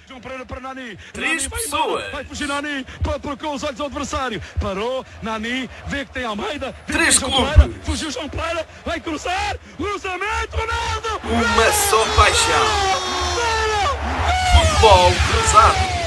João Pereira para Nani. Três Nani pessoas. Vai fugir Nani, procurou os olhos do adversário. Parou, Nani, vê que tem Almeida. Três João clubes. Pereira, fugiu João Pereira, vai cruzar. Cruzamento, Ronaldo. Uma só paixão. Futebol cruzado.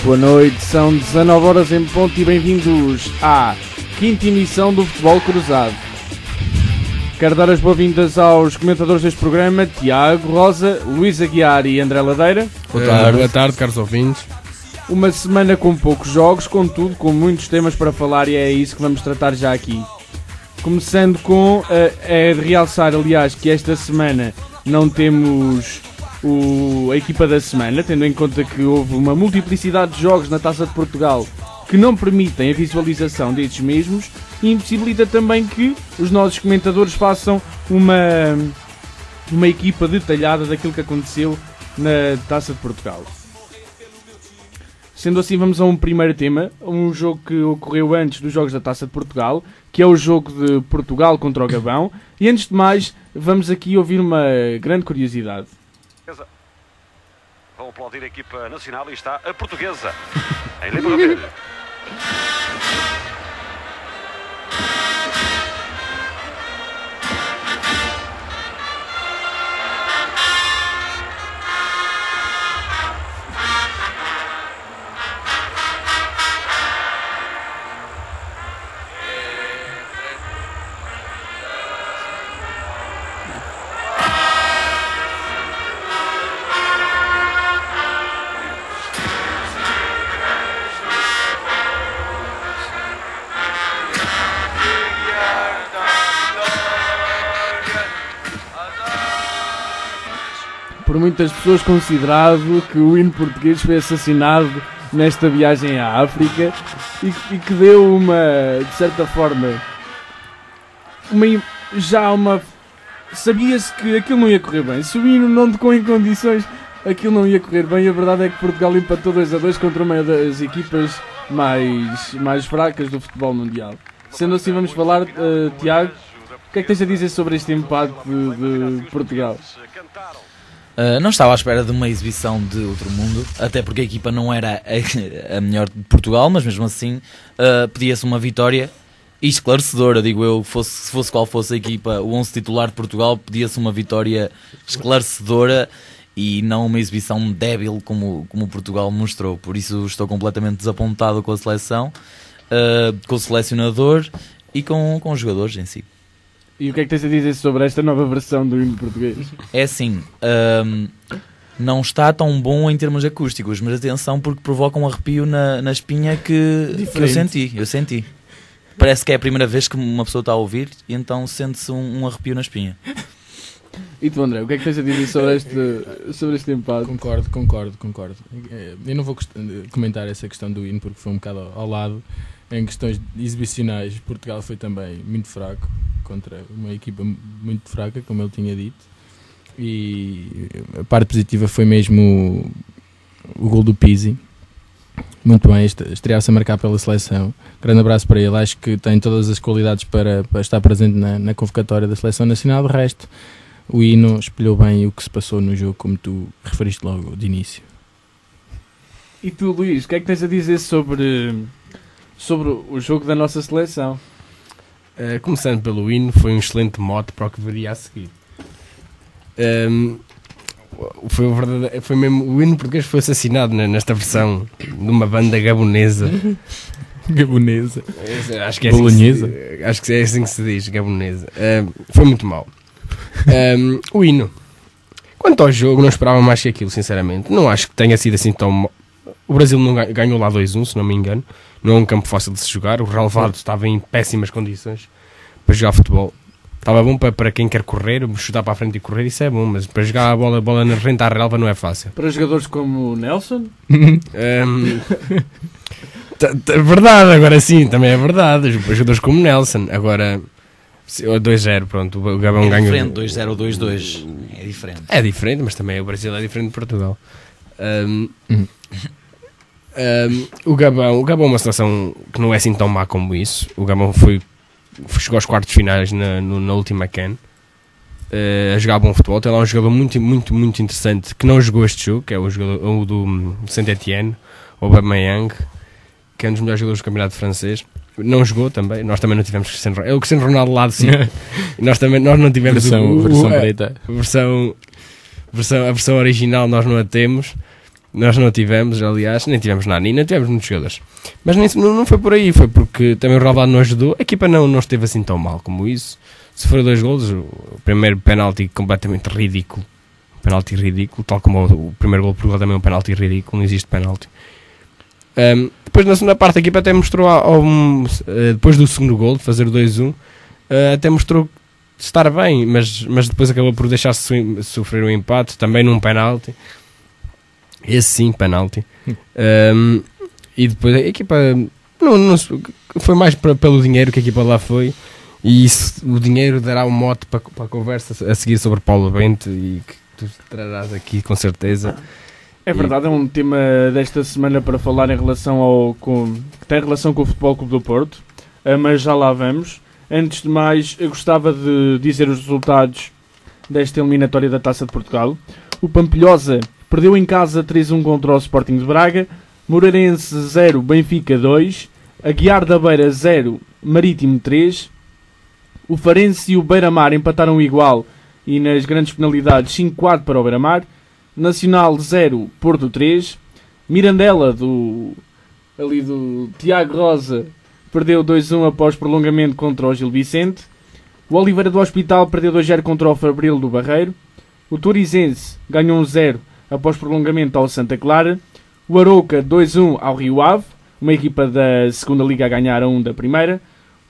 Boa noite, são 19 horas em ponto e bem-vindos à quinta emissão do Futebol Cruzado. Quero dar as boas-vindas aos comentadores deste programa, Tiago, Rosa, Luís Aguiar e André Ladeira. Boa tarde, caros ouvintes. Uma semana com poucos jogos, contudo com muitos temas para falar e é isso que vamos tratar já aqui. Começando com, é de realçar aliás que esta semana não temos a equipa da semana, tendo em conta que houve uma multiplicidade de jogos na Taça de Portugal que não permitem a visualização destes mesmos e impossibilita também que os nossos comentadores façam uma equipa detalhada daquilo que aconteceu na Taça de Portugal. Sendo assim, vamos a um primeiro tema, um jogo que ocorreu antes dos Jogos da Taça de Portugal, que é o jogo de Portugal contra o Gabão, e antes de mais, vamos aqui ouvir uma grande curiosidade. Vão aplaudir a equipa nacional e está a portuguesa em Libreville. Por muitas pessoas considerado que o hino português foi assassinado nesta viagem à África e que deu de certa forma, sabia-se que aquilo não ia correr bem. Se o hino não tocou em condições, aquilo não ia correr bem. E a verdade é que Portugal empatou 2-2 contra uma das equipas mais fracas do futebol mundial. Sendo assim, vamos falar, Tiago, o que é que tens a dizer sobre este empate de Portugal? Não estava à espera de uma exibição de outro mundo, até porque a equipa não era a melhor de Portugal, mas mesmo assim pedia-se uma vitória esclarecedora, digo eu, se fosse qual fosse a equipa, o 11 titular de Portugal, pedia-se uma vitória esclarecedora e não uma exibição débil como Portugal mostrou. Por isso estou completamente desapontado com a seleção, com o selecionador e com os jogadores em si. E o que é que tens a dizer sobre esta nova versão do hino português? É assim, não está tão bom em termos acústicos, mas atenção porque provoca um arrepio na espinha que eu senti. Parece que é a primeira vez que uma pessoa está a ouvir e então sente-se um arrepio na espinha. E tu, André, o que é que tens a dizer sobre este empate? Concordo. Eu não vou comentar essa questão do hino porque foi um bocado ao lado. Em questões exibicionais, Portugal foi também muito fraco contra uma equipa muito fraca, como ele tinha dito, e a parte positiva foi mesmo o gol do Pizzi. Muito bem, estrear-se a marcar pela seleção. Grande abraço para ele, acho que tem todas as qualidades para estar presente na convocatória da seleção nacional. De resto, o hino espelhou bem o que se passou no jogo, como tu referiste logo de início. E tu, Luís, o que é que tens a dizer sobre o jogo da nossa seleção? Começando pelo hino, foi um excelente mote para o que viria a seguir. Foi mesmo, o hino português foi assassinado nesta versão de uma banda gabonesa. Gabonesa? Acho que é bolonhesa? Acho que é assim que se diz, gabonesa. Foi muito mau. O hino. Quanto ao jogo, não esperava mais que aquilo, sinceramente. Não acho que tenha sido assim tão mau. O Brasil não ganhou lá 2-1, se não me engano. Não é um campo fácil de se jogar. O relevado estava em péssimas condições para jogar futebol. Estava bom para quem quer correr, chutar para a frente e correr, isso é bom, mas para jogar a bola na rente à relva não é fácil. Para jogadores como o Nelson? Verdade, agora sim, também é verdade. Jogadores como o Nelson. Agora, 2-0, pronto, o Gabão ganhou. É diferente, 2-0 ou 2-2. É diferente. É diferente, mas também o Brasil é diferente de Portugal. O Gabão é uma seleção que não é assim tão má como isso. O Gabão foi chegou aos quartos finais na última CAN, a jogar bom futebol. Tem lá um jogador muito interessante que não jogou este jogo, que é o do Saint-Étienne, o Aubameyang, que é um dos melhores jogadores do campeonato francês. Não jogou também, nós também não tivemos Cristiano Ronaldo. É o Cristiano Ronaldo lá de cima. Nós não tivemos versão preta. A versão original nós não a temos. Nós não tivemos, aliás, nem tivemos Nani, nem tivemos muitos jogadores. Mas não foi por aí, foi porque também o Ronaldo não ajudou. A equipa não esteve assim tão mal como isso. Se foram 2 golos, o primeiro penalti completamente ridículo. Penalti ridículo, tal como o primeiro gol por também é um penalti ridículo, não existe penalti. Depois na segunda parte a equipa até mostrou, depois do segundo gol, de fazer o 2-1, até mostrou estar bem, mas depois acabou por deixar-se sofrer um empate, também num penalti. Esse sim, penalti. E depois a equipa não foi mais pelo dinheiro que a equipa lá foi, e o dinheiro dará um mote para a conversa a seguir sobre Paulo Bento, e que tu trarás aqui com certeza. É verdade, é um tema desta semana para falar em relação que tem relação com o Futebol Clube do Porto, mas já lá vamos. Antes de mais, eu gostava de dizer os resultados desta eliminatória da Taça de Portugal. O Pampilhosa perdeu em casa 3-1 contra o Sporting de Braga, Moreirense 0, Benfica 2, Aguiar da Beira 0, Marítimo 3, o Farense e o Beira-Mar empataram igual e nas grandes penalidades 5-4 para o Beira-Mar, Nacional 0, Porto 3, Mirandela do Tiago Rosa perdeu 2-1 após prolongamento contra o Gil Vicente, o Oliveira do Hospital perdeu 2-0 contra o Fabril do Barreiro, o Torizense ganhou 1-0 após prolongamento ao Santa Clara, o Arouca 2-1 ao Rio Ave, uma equipa da segunda Liga a ganhar 1 da primeira,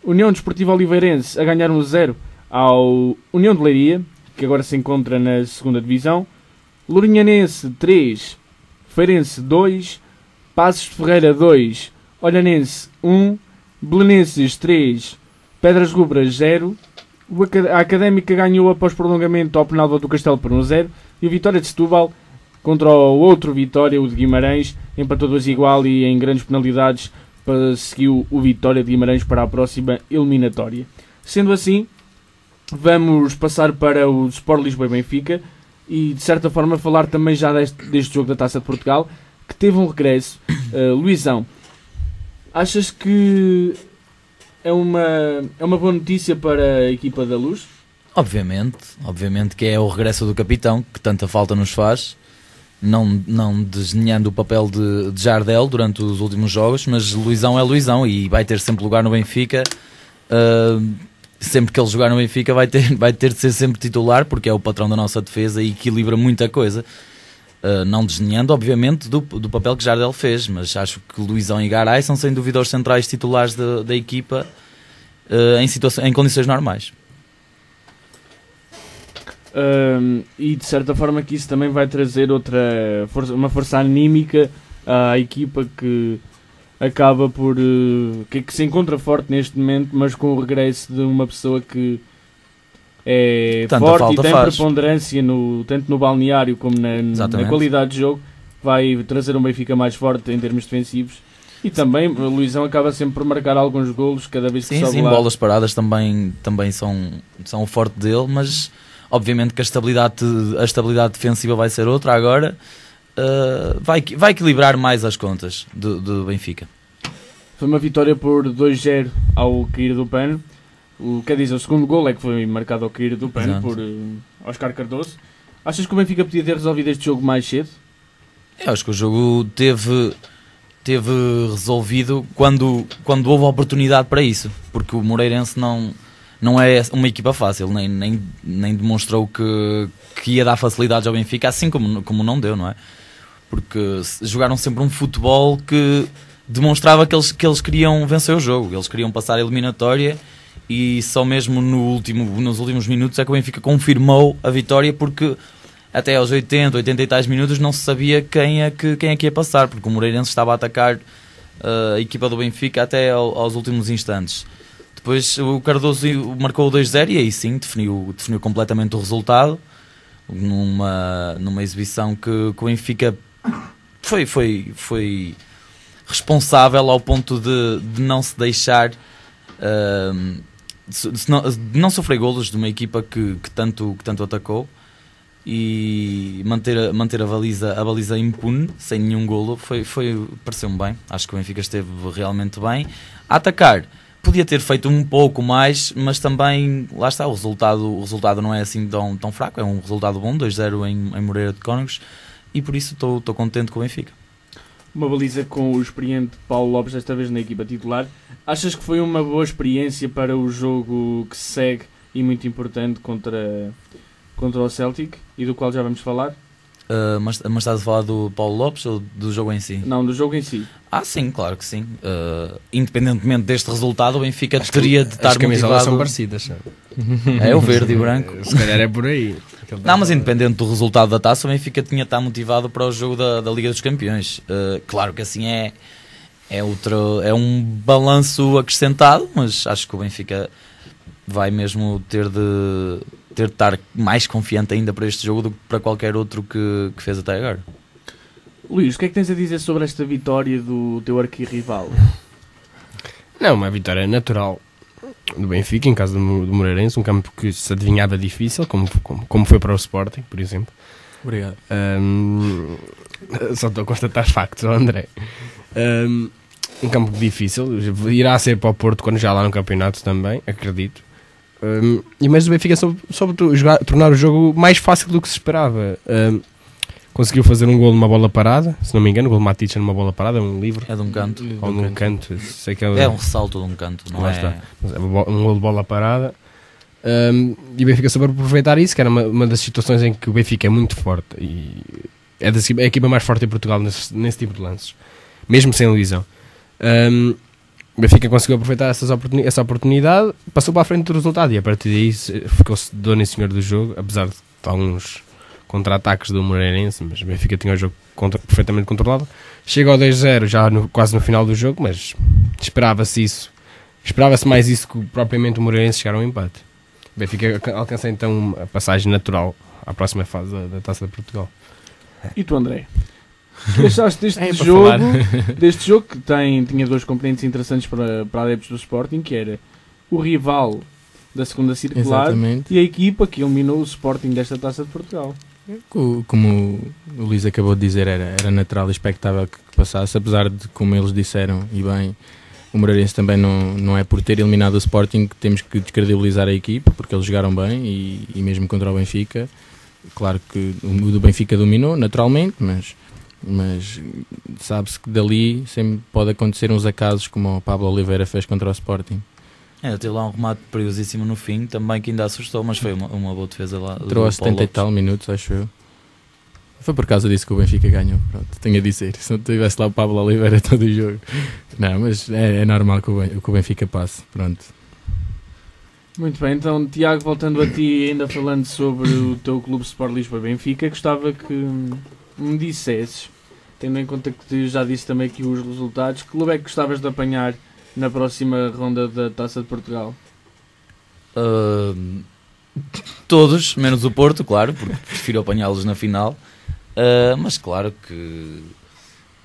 União Desportiva Oliveirense a ganhar 1-0 ao União de Leiria, que agora se encontra na segunda divisão, Lourinhanense 3, Feirense 2, Passos de Ferreira 2, Olhanense 1, Belenenses 3, Pedras Rubras 0, a Académica ganhou após prolongamento ao Penalva do Castelo por 1-0 e o Vitória de Setúbal contra o outro Vitória, o de Guimarães, empatou 2-2 e em grandes penalidades seguiu o Vitória de Guimarães para a próxima eliminatória. Sendo assim, vamos passar para o Sport Lisboa e Benfica e de certa forma falar também já deste jogo da Taça de Portugal, que teve um regresso. Luizão, achas que é uma boa notícia para a equipa da Luz? Obviamente que é o regresso do capitão, que tanta falta nos faz, não desdenhando o papel de Jardel durante os últimos jogos, mas Luizão é Luizão e vai ter sempre lugar no Benfica. Sempre que ele jogar no Benfica vai ter de ser sempre titular, porque é o patrão da nossa defesa e equilibra muita coisa. Não desdenhando, obviamente, do papel que Jardel fez, mas acho que Luizão e Garay são sem dúvida os centrais titulares da equipa em condições normais. E de certa forma que isso também vai trazer uma força anímica à equipa que acaba por que se encontra forte neste momento, mas com o regresso de uma pessoa que é tanta forte e tem faz. Preponderância tanto no balneário como na qualidade de jogo, vai trazer um Benfica mais forte em termos defensivos. E também o Luizão acaba sempre por marcar alguns golos cada vez que sobe lá. Sim, bolas paradas também são o forte dele, mas obviamente que a estabilidade defensiva vai ser outra agora. Vai equilibrar mais as contas do Benfica. Foi uma vitória por 2-0 ao cair do pano. Quer dizer, o segundo gol é que foi marcado ao cair do pano. Exato. Por Oscar Cardoso. Achas que o Benfica podia ter resolvido este jogo mais cedo? Eu acho que o jogo teve resolvido quando houve a oportunidade para isso, porque o Moreirense não é uma equipa fácil, nem demonstrou que ia dar facilidades ao Benfica, assim como não deu, não é? Porque jogaram sempre um futebol que demonstrava que eles queriam vencer o jogo, eles queriam passar a eliminatória, e só mesmo nos últimos minutos é que o Benfica confirmou a vitória, porque até aos 80 e tais minutos não se sabia quem é que ia passar, porque o Moreirense estava a atacar a equipa do Benfica até aos últimos instantes. Depois o Cardoso marcou o 2-0 e aí sim definiu completamente o resultado, numa exibição que o Benfica foi responsável ao ponto de não se deixar de não sofrer golos de uma equipa que tanto atacou, e manter a baliza impune, sem nenhum golo, pareceu-me bem. Acho que o Benfica esteve realmente bem a atacar. Podia ter feito um pouco mais, mas também, lá está, o resultado não é assim tão fraco, é um resultado bom, 2-0 em Moreira de Cónegos, e por isso estou contente com o Benfica. Uma baliza com o experiente Paulo Lopes, desta vez na equipa titular. Achas que foi uma boa experiência para o jogo que se segue e muito importante contra o Celtic, e do qual já vamos falar? Mas estás a falar do Paulo Lopes ou do jogo em si? Não, do jogo em si. Sim, claro que sim. Independentemente deste resultado, o Benfica teria de estar as camisolas motivado. são parecidas, sabe? É o verde e o branco. Se calhar é por aí. Não, mas independente do resultado da taça, o Benfica tinha de estar motivado para o jogo da Liga dos Campeões. Claro que assim é um balanço acrescentado, mas acho que o Benfica vai mesmo ter de estar mais confiante ainda para este jogo do que para qualquer outro que fez até agora. Luís, o que é que tens a dizer sobre esta vitória do teu arquirrival? Não, uma vitória natural do Benfica em casa do Moreirense, um campo que se adivinhava difícil, como foi para o Sporting, por exemplo. Obrigado. Só estou a constatar factos, André. Um campo difícil, irá ser para o Porto quando já lá no campeonato também, acredito. Mas o Benfica soube tornar o jogo mais fácil do que se esperava. Conseguiu fazer um golo numa bola parada, se não me engano, o golo Matic numa bola parada, um livre. É de um canto. Ou num canto, sei que é um ressalto de um canto, não é? Está. Um golo de bola parada. E o Benfica soube aproveitar isso, que era uma das situações em que o Benfica é muito forte. E é a equipa mais forte em Portugal nesse tipo de lances, mesmo sem lesão. O Benfica conseguiu aproveitar essa oportunidade, passou para a frente do resultado e a partir daí ficou-se dono e senhor do jogo, apesar de alguns contra-ataques do Moreirense, mas o Benfica tinha o jogo perfeitamente controlado. Chega ao 2-0 já quase no final do jogo, mas esperava-se mais isso que propriamente o Moreirense chegar ao empate. O Benfica alcança então a passagem natural à próxima fase da Taça de Portugal. E tu, André? O que achaste deste jogo que tinha dois componentes interessantes para adeptos do Sporting, que era o rival da segunda circular. Exatamente. E a equipa que eliminou o Sporting desta Taça de Portugal? Como o Luís acabou de dizer, era natural e expectável que passasse, apesar de, como eles disseram, e bem, o Moreirense também não é por ter eliminado o Sporting que temos que descredibilizar a equipa, porque eles jogaram bem e mesmo contra o Benfica, claro que o do Benfica dominou, naturalmente, mas sabe-se que dali sempre pode acontecer uns acasos como o Pablo Oliveira fez contra o Sporting. Teve lá um remate perigosíssimo no fim, também que ainda assustou, mas foi uma boa defesa lá. Entrou aos 70 e tal minutos, acho eu. Foi por causa disso que o Benfica ganhou, pronto, tenho a dizer. Se não tivesse lá o Pablo Oliveira todo o jogo. Não, mas é normal que o Benfica passe, pronto. Muito bem, então Tiago, voltando a ti, ainda falando sobre o teu clube Sport Lisboa Benfica, gostava que me dissesses, tendo em conta que já disse também aqui os resultados, que clube é que gostavas de apanhar na próxima ronda da Taça de Portugal? Todos, menos o Porto, claro, porque prefiro apanhá-los na final. Mas claro que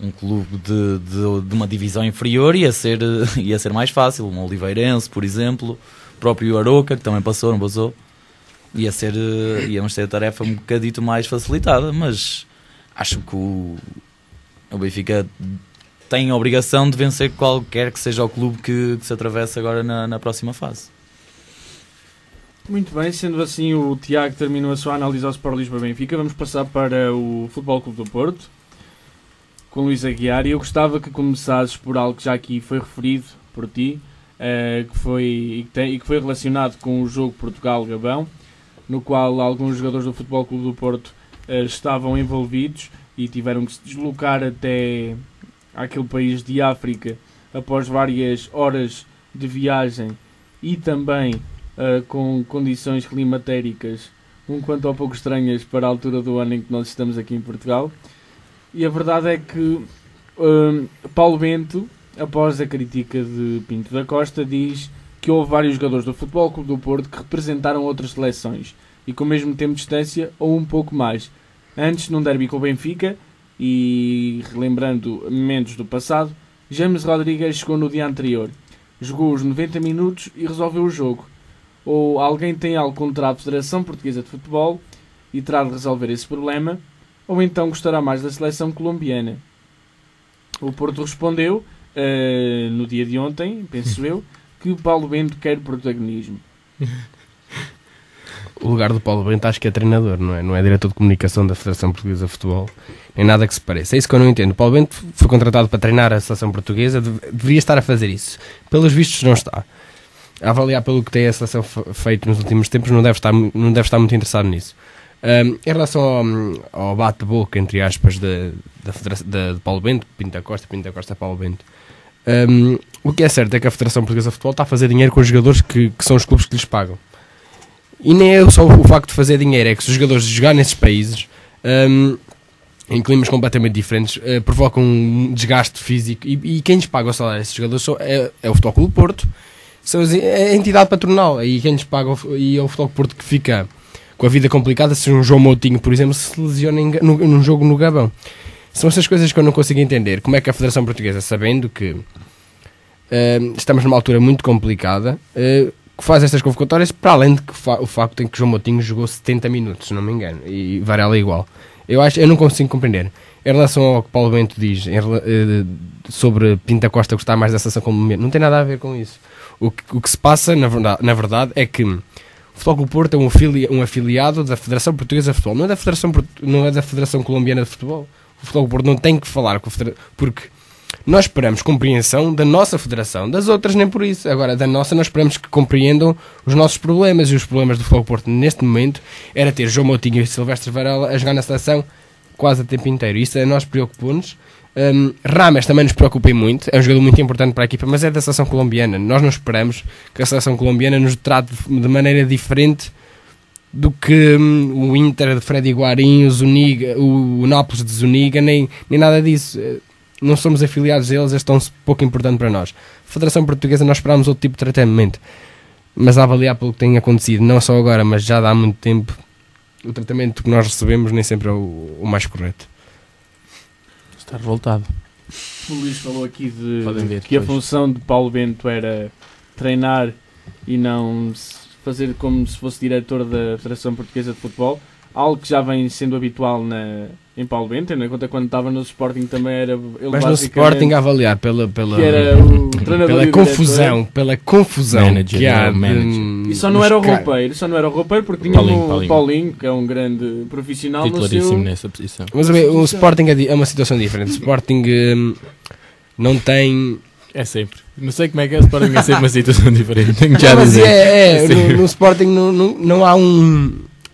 um clube de uma divisão inferior ia ser mais fácil. Um Oliveirense, por exemplo, o próprio Aroca, que também passou, não passou. Íamos ter a tarefa um bocadito mais facilitada, mas acho que o Benfica tem a obrigação de vencer qualquer que seja o clube que se atravesse agora na próxima fase. Muito bem, sendo assim, o Tiago terminou a sua análise ao Sport Lisboa Benfica. Vamos passar para o Futebol Clube do Porto, com Luís Aguiar, e eu gostava que começasses por algo que já aqui foi referido por ti, que foi relacionado com o jogo Portugal-Gabão, no qual alguns jogadores do Futebol Clube do Porto estavam envolvidos e tiveram que se deslocar até àquele país de África após várias horas de viagem e também com condições climatéricas um quanto ao pouco estranhas para a altura do ano em que nós estamos aqui em Portugal. E a verdade é que Paulo Bento, após a crítica de Pinto da Costa, diz que houve vários jogadores do Futebol Clube do Porto que representaram outras seleções e com o mesmo tempo de distância ou um pouco mais. Antes, num derby com o Benfica, e relembrando momentos do passado, James Rodrigues chegou no dia anterior. jogou os 90 minutos e resolveu o jogo. Ou alguém tem algo contra a Federação Portuguesa de Futebol e terá de resolver esse problema, ou então gostará mais da seleção colombiana. O Porto respondeu, no dia de ontem, penso eu, que o Paulo Bento quer protagonismo. O lugar do Paulo Bento acho que é treinador, não é? Não é diretor de comunicação da Federação Portuguesa de Futebol, nem nada que se pareça. É isso que eu não entendo. O Paulo Bento foi contratado para treinar a seleção portuguesa, deveria estar a fazer isso. Pelos vistos não está. A avaliar pelo que tem a seleção feito nos últimos tempos, não deve estar muito interessado nisso. Em relação ao bate-boca, entre aspas, de Paulo Bento, Pinto Costa, Paulo Bento, o que é certo é que a Federação Portuguesa de Futebol está a fazer dinheiro com os jogadores que são os clubes que lhes pagam. E nem é só o facto de fazer dinheiro, é que se os jogadores jogar nesses países, em climas completamente diferentes, provocam um desgaste físico, e quem lhes paga o salário a esses jogadores é o Futebol Clube do Porto, é a entidade patronal, e quem lhes paga e é o Futebol Clube do Porto que fica com a vida complicada se um João Moutinho, por exemplo, se lesiona num jogo no Gabão. São essas coisas que eu não consigo entender. Como é que a Federação Portuguesa, sabendo que estamos numa altura muito complicada, que faz estas convocatórias, para além de que o facto em que João Moutinho jogou 70 minutos, se não me engano, e Varela igual. Eu não consigo compreender. Em relação ao que Paulo Bento diz sobre Pinto Costa gostar mais da seleção colombiana, não tem nada a ver com isso. O que se passa, na verdade, é que o Futebol Clube do Porto é um afiliado da Federação Portuguesa de Futebol, não é da Federação Colombiana de Futebol. O Futebol Clube do Porto não tem que falar com a Federação, porque nós esperamos compreensão da nossa federação, das outras nem por isso. Agora, da nossa, nós esperamos que compreendam os nossos problemas, e os problemas do Futebol Clube do Porto neste momento era ter João Moutinho e Silvestre Varela a jogar na seleção quase o tempo inteiro. Isso a nós preocupa-nos. Rames também nos preocupa muito, é um jogador muito importante para a equipa, mas é da seleção colombiana. Nós não esperamos que a seleção colombiana nos trate de maneira diferente do que o Inter de Freddy Guarín, o Zuniga, o Nápoles de Zuniga, nem nada disso. Não somos afiliados a eles, eles estão pouco importante para nós. A Federação Portuguesa, nós esperamos outro tipo de tratamento, mas a avaliar pelo que tem acontecido, não só agora, mas já há muito tempo, o tratamento que nós recebemos nem sempre é o mais correto. Está revoltado. O Luís falou aqui que depois. a função de Paulo Bento era treinar e não fazer como se fosse diretor da Federação Portuguesa de Futebol, algo que já vem sendo habitual em Paulo Bento, tendo em conta quando estava no Sporting também era ele. Mas no Sporting a avaliar pela era o treinador pela confusão manager, que há e só não era o roupeiro, porque tinha o Paulinho, que é um grande profissional titularíssimo nessa posição. Mas o Sporting é uma situação diferente. O Sporting não tem... É sempre. Não sei como é que é, o Sporting é sempre uma situação diferente. Tenho que já dizer. No Sporting não há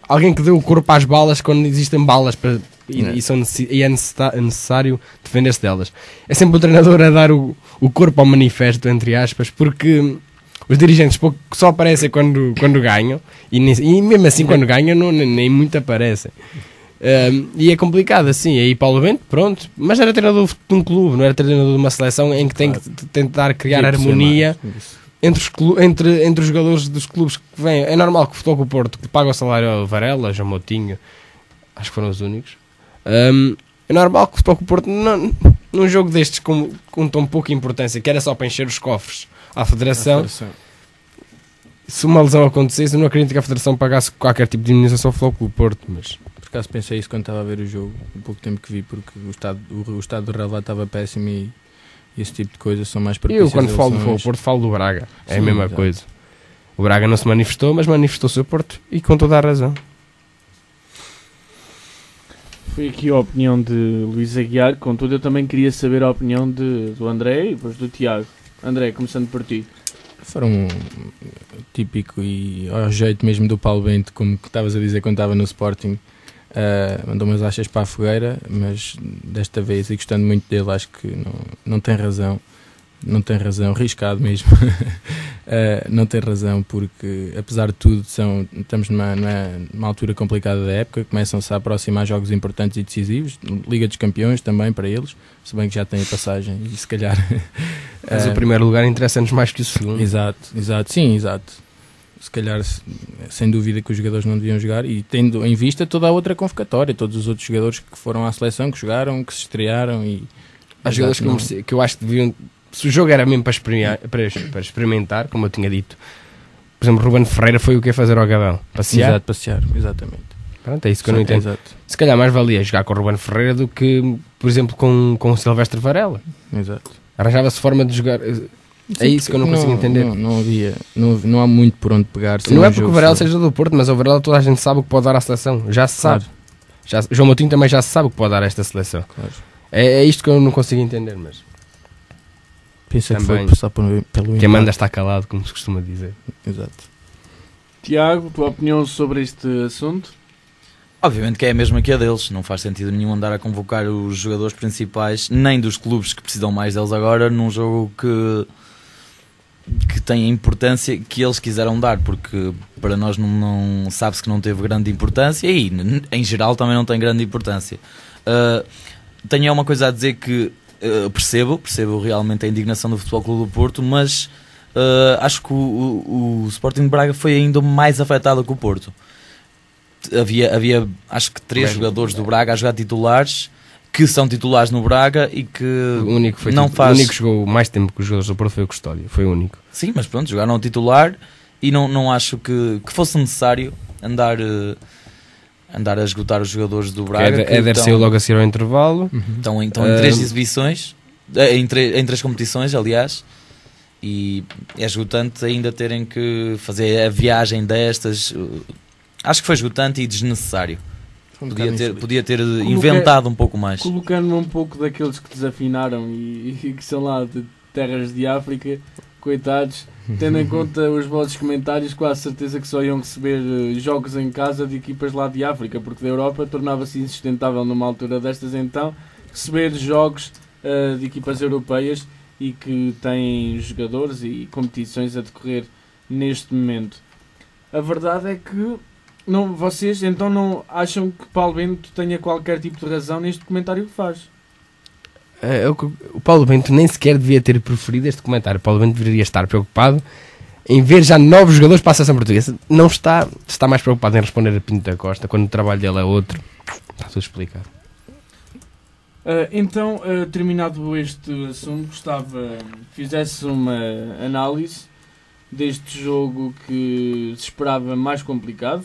alguém que dê o corpo às balas quando existem balas para... E é necessário defender-se delas. É sempre o treinador a dar o corpo ao manifesto, entre aspas, porque os dirigentes só aparecem quando ganham, e mesmo assim quando ganham nem muito aparecem. E é complicado assim. Aí Paulo Bento, pronto, mas era treinador de um clube, não era treinador de uma seleção em que tem que tentar criar harmonia entre os jogadores dos clubes que vêm. É normal que o Futebol Clube do Porto, que paga o salário ao Varela, João Moutinho, acho que foram os únicos. É normal que o Futebol Clube do Porto, num jogo destes com tão pouca importância, que era só para encher os cofres à Federação, se uma lesão acontecesse, eu não acredito que a Federação pagasse qualquer tipo de indemnização ao Futebol Clube do Porto. Mas por acaso pensei isso quando estava a ver o jogo, um pouco tempo que vi, porque o estado do relevado estava péssimo e esse tipo de coisas são mais propícias. Eu quando falo do Futebol do Porto falo do Braga, é a mesma exato. coisa. O Braga não se manifestou, mas manifestou-se o Porto, e com toda a razão. Foi aqui a opinião de Luís Aguiar. Contudo, eu também queria saber a opinião do André e depois do Tiago. André, começando por ti. Foram típico e ao jeito mesmo do Paulo Bento, como que estavas a dizer quando estava no Sporting, mandou umas achas para a fogueira, mas desta vez, e gostando muito dele, acho que não tem razão. Não tem razão, arriscado mesmo. Não tem razão, porque apesar de tudo estamos numa altura complicada da época, começam-se a aproximar jogos importantes e decisivos, Liga dos Campeões também para eles, se bem que já têm a passagem e se calhar... Mas o primeiro lugar interessa-nos mais que o segundo. Exato, sim, exato. Se calhar, sem dúvida que os jogadores não deviam jogar, e tendo em vista toda a outra convocatória, todos os outros jogadores que foram à seleção, que jogaram, que se estrearam e... Há jogadores que eu acho que deviam se o jogo era mesmo para experimentar, como eu tinha dito, por exemplo, Ruben Ferreira foi o que ia fazer ao Gabão? Passear? Exato, passear, exatamente. Pronto, é isso que eu não entendo. Exato. Se calhar mais valia jogar com o Ruben Ferreira do que, por exemplo, com o Silvestre Varela. Exato. Arranjava-se forma de jogar. É isso que eu não consigo entender. Não há muito por onde pegar. Não é porque o Varela seja do Porto, mas o Varela toda a gente sabe o que pode dar à seleção. Já se sabe. João Moutinho também já se sabe o que pode dar a esta seleção. Claro. É isto que eu não consigo entender, mas Pensa que também foi passar pelo quem manda está calado, como se costuma dizer. Exato. Tiago, tua opinião sobre este assunto? Obviamente que é a mesma que a deles. Não faz sentido nenhum andar a convocar os jogadores principais, nem dos clubes que precisam mais deles agora, num jogo que tem a importância que eles quiseram dar, porque para nós não sabe-se que não teve grande importância e em geral também não tem grande importância. Tenho uma coisa a dizer que percebo realmente a indignação do Futebol Clube do Porto, mas acho que o Sporting de Braga foi ainda mais afetado que o Porto. Havia acho que 3 jogadores do Braga a jogar titulares, que são titulares no Braga e que O único que jogou mais tempo que os jogadores do Porto foi o Custódio, foi o único. Sim, mas pronto, jogaram ao titular e não acho que fosse necessário andar a esgotar os jogadores do Braga. Éder saiu logo a seguir ao intervalo. Estão em 3 exibições, em 3 competições, aliás, e é esgotante ainda terem que fazer a viagem destas. Acho que foi esgotante e desnecessário. Podia ter inventado um pouco mais. Colocando-me um pouco daqueles que desafinaram e que são lá de terras de África, coitados, tendo em conta os vossos comentários, quase certeza que só iam receber jogos em casa de equipas lá de África, porque da Europa tornava-se insustentável numa altura destas, então receber jogos de equipas europeias e que têm jogadores e competições a decorrer neste momento. A verdade é que vocês então não acham que Paulo Bento tenha qualquer tipo de razão neste comentário que faz? O Paulo Bento nem sequer devia ter preferido este comentário. O Paulo Bento deveria estar preocupado em ver já novos jogadores para a seleção portuguesa. Não está mais preocupado em responder a Pinto da Costa, quando o trabalho dele é outro. Está tudo explicado. Então, terminado este assunto, gostava que fizesse uma análise deste jogo que se esperava mais complicado,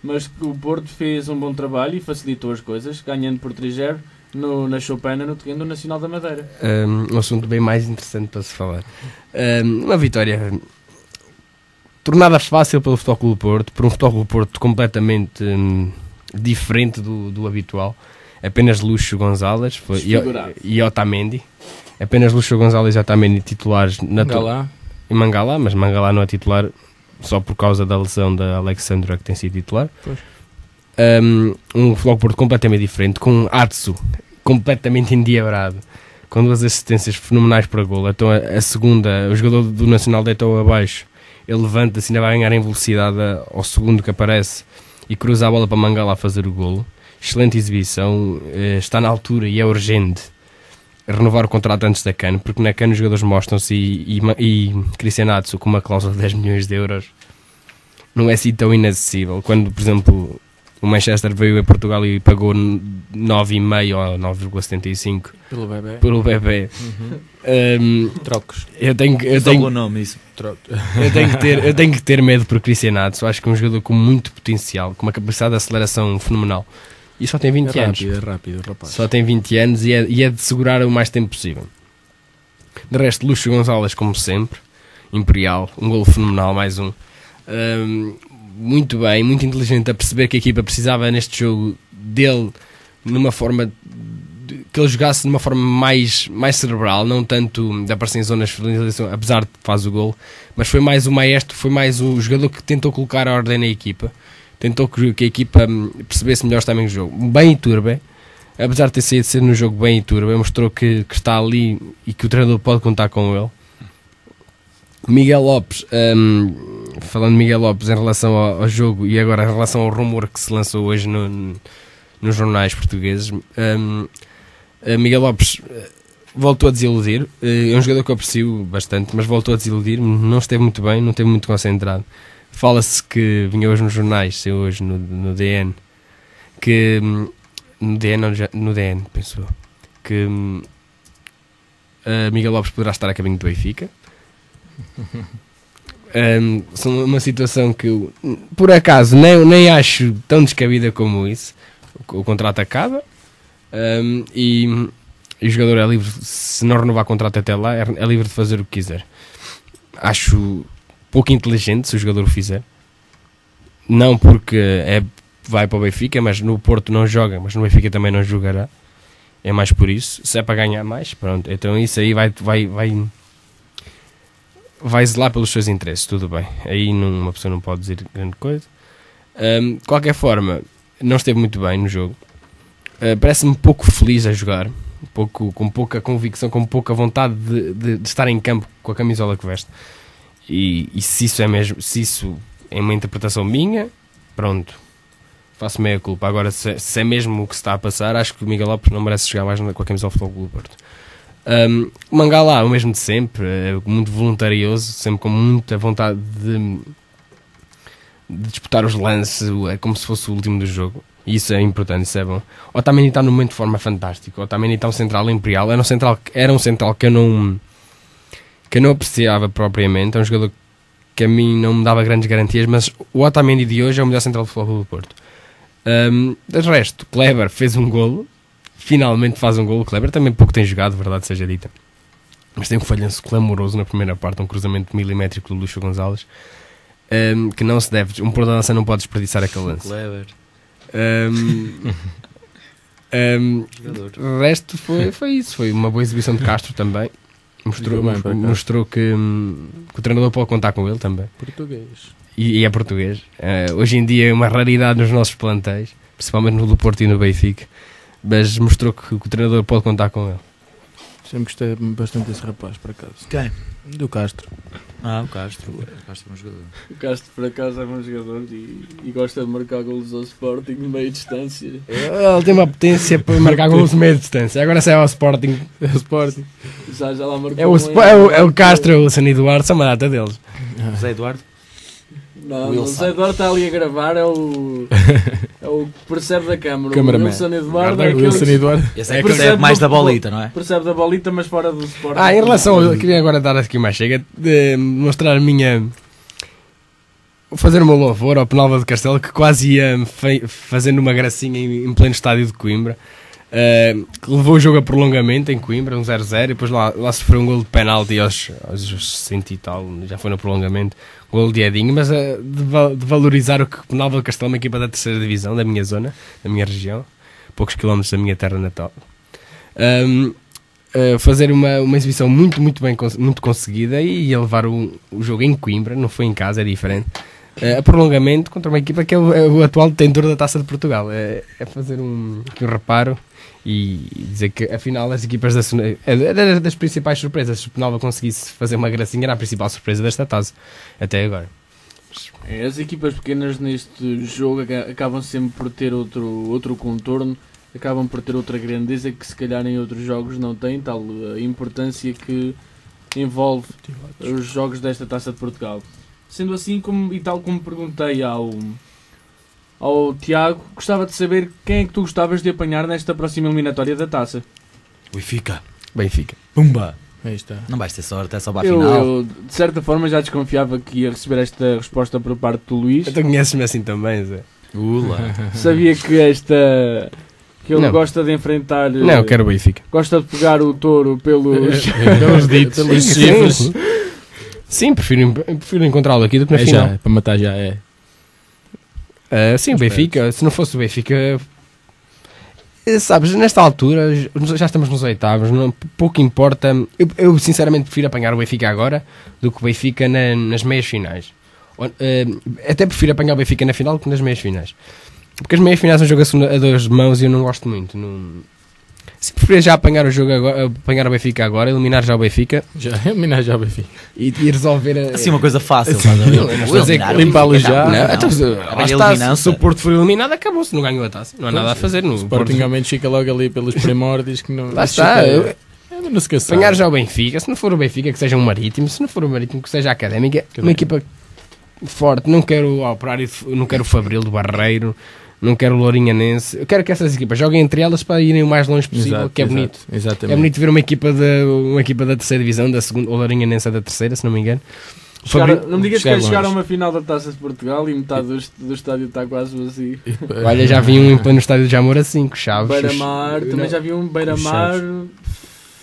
mas que o Porto fez um bom trabalho e facilitou as coisas, ganhando por 3-0 na Choupana, no terreno do Nacional da Madeira. Um assunto bem mais interessante para se falar. Uma vitória tornada fácil pelo Futebol Clube do Porto, por um Futebol Clube do Porto completamente diferente do habitual. Apenas Lúcio Gonzalez e Otamendi. Apenas Lúcio Gonzalez e Otamendi titulares em Mangalá, mas Mangalá não é titular só por causa da lesão da Alexandra, que tem sido titular. Um Futebol Porto completamente diferente, com um Atsu completamente endiabrado, com 2 assistências fenomenais para golo. Então a segunda, o jogador do Nacional deitou abaixo, ele levanta-se e ainda vai ganhar em velocidade ao segundo que aparece e cruza a bola para Mangalá fazer o golo. Excelente exibição, está na altura e é urgente renovar o contrato antes da CAN, porque na CAN os jogadores mostram-se e Cristian Atsu com uma cláusula de 10 milhões de euros não é assim tão inacessível. Quando, por exemplo, o Manchester veio a Portugal e pagou 9,5 ou 9,75 pelo bebê. Trocos. Eu tenho que ter medo por Cristian Atsu. Acho que é um jogador com muito potencial, com uma capacidade de aceleração fenomenal. E só tem 20 anos. É rápido, rapaz. Só tem 20 anos e é de segurar o mais tempo possível. De resto, Lúcio Gonzalez, como sempre, imperial, um golo fenomenal, mais um. Muito bem, muito inteligente a perceber que a equipa precisava neste jogo dele numa forma que ele jogasse de uma forma mais cerebral, não tanto de aparecer em zonas de finalização, apesar de faz o golo, mas foi mais o maestro, foi mais o jogador que tentou colocar a ordem na equipa. Tentou que a equipa percebesse melhor também o jogo. Bem Iturbe, apesar de ter saído cedo no jogo, bem Iturbe, mostrou que está ali e que o treinador pode contar com ele. Miguel Lopes, falando de Miguel Lopes em relação ao jogo e agora em relação ao rumor que se lançou hoje nos jornais portugueses, Miguel Lopes voltou a desiludir. É um jogador que eu aprecio bastante, mas voltou a desiludir, não esteve muito bem, não esteve muito concentrado. Fala-se que vinha hoje nos jornais, saiu hoje no DN, que no DN penso eu, que Miguel Lopes poderá estar a caminho do Benfica. São uma situação que eu, por acaso, nem acho tão descabida como isso. O contrato acaba e o jogador é livre, se não renovar o contrato até lá, é livre de fazer o que quiser. Acho pouco inteligente se o jogador o fizer. Não porque vai para o Benfica, mas no Porto não joga, mas no Benfica também não jogará. É mais por isso. Se é para ganhar mais, pronto. Então isso aí vai zelar pelos seus interesses, tudo bem. Aí uma pessoa não pode dizer grande coisa. De qualquer forma, não esteve muito bem no jogo. Parece-me pouco feliz a jogar, com pouca convicção, com pouca vontade de estar em campo com a camisola que veste. E se isso é uma interpretação minha, pronto, faço meia culpa. Agora, se é mesmo o que se está a passar, acho que o Miguel Lopes não merece jogar mais com a camisola do Futebol Clube do Porto. O Mangala, o mesmo de sempre, muito voluntarioso, sempre com muita vontade de disputar os lances, é como se fosse o último do jogo. E isso é importante, isso é bom. O Otamendi está num momento de forma fantástico. O Otamendi está um central imperial. Era um central que eu não apreciava propriamente. É um jogador que a mim não me dava grandes garantias, mas o Otamendi de hoje é o melhor central do Futebol do Porto. De resto, Kleber fez um golo. Finalmente faz um golo. O Kleber também pouco tem jogado, verdade seja dita. Mas tem um falhanço clamoroso na primeira parte, um cruzamento milimétrico do Lucho Gonzalez, que não se deve. Um Porto da Lança não pode desperdiçar aquele lance. Kleber. O resto foi isso. Foi uma boa exibição de Castro também. Mostrou que o treinador pode contar com ele também. Português. E é português. Hoje em dia é uma raridade nos nossos plantéis, principalmente no do Porto e no Benfica. Mas mostrou que o treinador pode contar com ele. Sempre gostei bastante desse rapaz, por acaso. Quem? Do Castro. O Castro. O Castro é um jogador. O Castro, por acaso, é um jogador e gosta de marcar golos ao Sporting de meia distância. Ele tem uma potência para marcar golos de meia distância. Agora se é ao Sporting. Já lá marcou. É o Castro, é o San Eduardo, são uma data deles. José Eduardo? Não, o José Eduardo está ali a gravar, é o que percebe da câmara. O Wilson Eduardo é Wilson Eduardo. Esse é que percebe mais da bolita, não é? Percebe da bolita, mas fora do Sporting. Em relação ao... Queria agora dar aqui mais chega de mostrar a minha... Fazer o meu louvor ao Penalva de Castelo, que quase ia fazendo uma gracinha em pleno estádio de Coimbra. Levou o jogo a prolongamento em Coimbra, 1-0, e depois lá sofreu um golo de penalti aos 60 e tal, já foi no prolongamento, golo de Edinho, mas de valorizar o que o Penalva de Castelo é uma equipa da terceira divisão, da minha zona, da minha região, poucos quilómetros da minha terra natal. Fazer uma exibição muito bem, muito conseguida, e ia levar o jogo em Coimbra, não foi em casa, é diferente. A prolongamento contra uma equipa que é o atual detentor da Taça de Portugal. É fazer um reparo e dizer que afinal as equipas das principais surpresas. Se o Penalva conseguisse fazer uma gracinha, era a principal surpresa desta taça até agora. As equipas pequenas neste jogo acabam sempre por ter outro contorno, acabam por ter outra grandeza que se calhar em outros jogos não tem, tal a importância que envolve os jogos desta Taça de Portugal. Sendo assim, tal como perguntei ao Tiago, gostava de saber quem é que tu gostavas de apanhar nesta próxima eliminatória da Taça. Benfica. Pumba! Aí está. Não vais ter sorte, é só para a final. Eu, de certa forma, já desconfiava que ia receber esta resposta por parte do Luís. Tu conheces-me assim também, Zé? Sabia que que ele gosta de enfrentar... Não, eu quero o Benfica. Gosta de pegar o touro pelos ditos. Pelos chifres. Sim, prefiro encontrá-lo aqui do que na final. Já, para matar já é. Sim, o Benfica. Se não fosse o Benfica... Sabes, nesta altura, já estamos nos oitavos, pouco importa. Eu sinceramente prefiro apanhar o Benfica agora do que o Benfica nas meias finais. Até prefiro apanhar o Benfica na final do que nas meias finais. Porque as meias finais são um jogo a duas mãos e eu não gosto muito. Se preferir já apanhar o jogo agora, apanhar o Benfica agora, eliminar já o Benfica. Eliminar já o Benfica. E resolver... Assim uma coisa fácil. Limpá-lo já. Se o Porto for eliminado, acabou-se. Não ganhou a taça. Não há nada a fazer. O Sporting ao menos fica logo ali pelos primórdios. Que não, lá está. Não se esqueça. Apanhar já o Benfica. Se não for o Benfica, que seja um Marítimo. Se não for o Marítimo, que seja a Académica. Uma equipa forte. Não quero o Operário, não quero o Fabril do Barreiro. não quero o Lourinhanense. Eu quero que essas equipas joguem entre elas para irem o mais longe possível, Exato, que é bonito. Exatamente. É bonito ver uma equipa da terceira divisão, da segunda, o Lourinhanense é da terceira, se não me engano. Não me digas que chegar queres chegar a longe. uma final da Taça de Portugal e metade do estádio está quase vazio. Olha, já vi um em pleno estádio de Jamor assim, com Chaves. Beira-Mar, também Não. já vi um Beira-Mar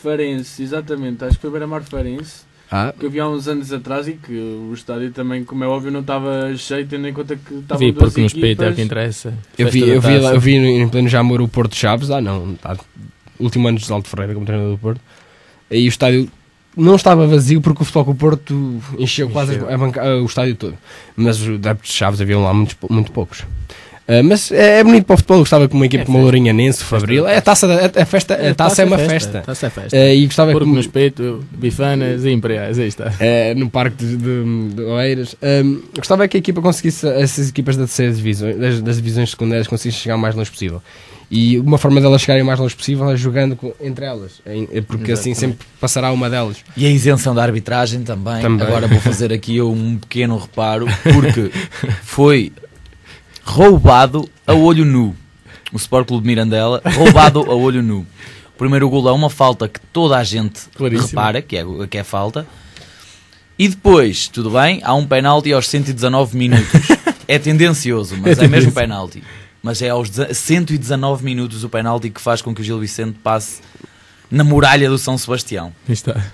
Farense, exatamente, acho que foi Beira-Mar Farense, que eu vi há uns anos atrás e que o estádio também, como é óbvio, não estava cheio, tendo em conta que estavam Vi duas porque no espeito é o equipas. que interessa. Eu Festa da taça. vi em pleno Jamor o Porto Chaves, último ano de Alto Ferreira como treinador do Porto, e o estádio não estava vazio porque o Futebol Clube do Porto encheu quase o estádio todo, mas os adeptos de Chaves haviam lá muito poucos. Mas é bonito para o futebol, eu gostava que uma equipa como a Lourinhanense, o Fabril, a taça é uma festa. Taça é festa. E gostava Porque que no espeto, bifanas e imperiais, aí está. no parque de Oeiras. Gostava que a equipa conseguisse, essas equipas da terceira divisão, das divisões secundárias, conseguissem chegar o mais longe possível. E uma forma delas chegarem o mais longe possível é jogando entre elas, porque assim sempre passará uma delas. E a isenção da arbitragem também. Agora vou fazer aqui um pequeno reparo, porque foi roubado a olho nu. O Sport Clube de Mirandela, roubado a olho nu. O primeiro golo é uma falta que toda a gente Claríssimo. repara, que é falta. E depois, tudo bem, há um penalti aos 119 minutos. É tendencioso, mas é mesmo penalti. Mas é aos 119 minutos o penalti que faz com que o Gil Vicente passe na muralha do São Sebastião. Aí está.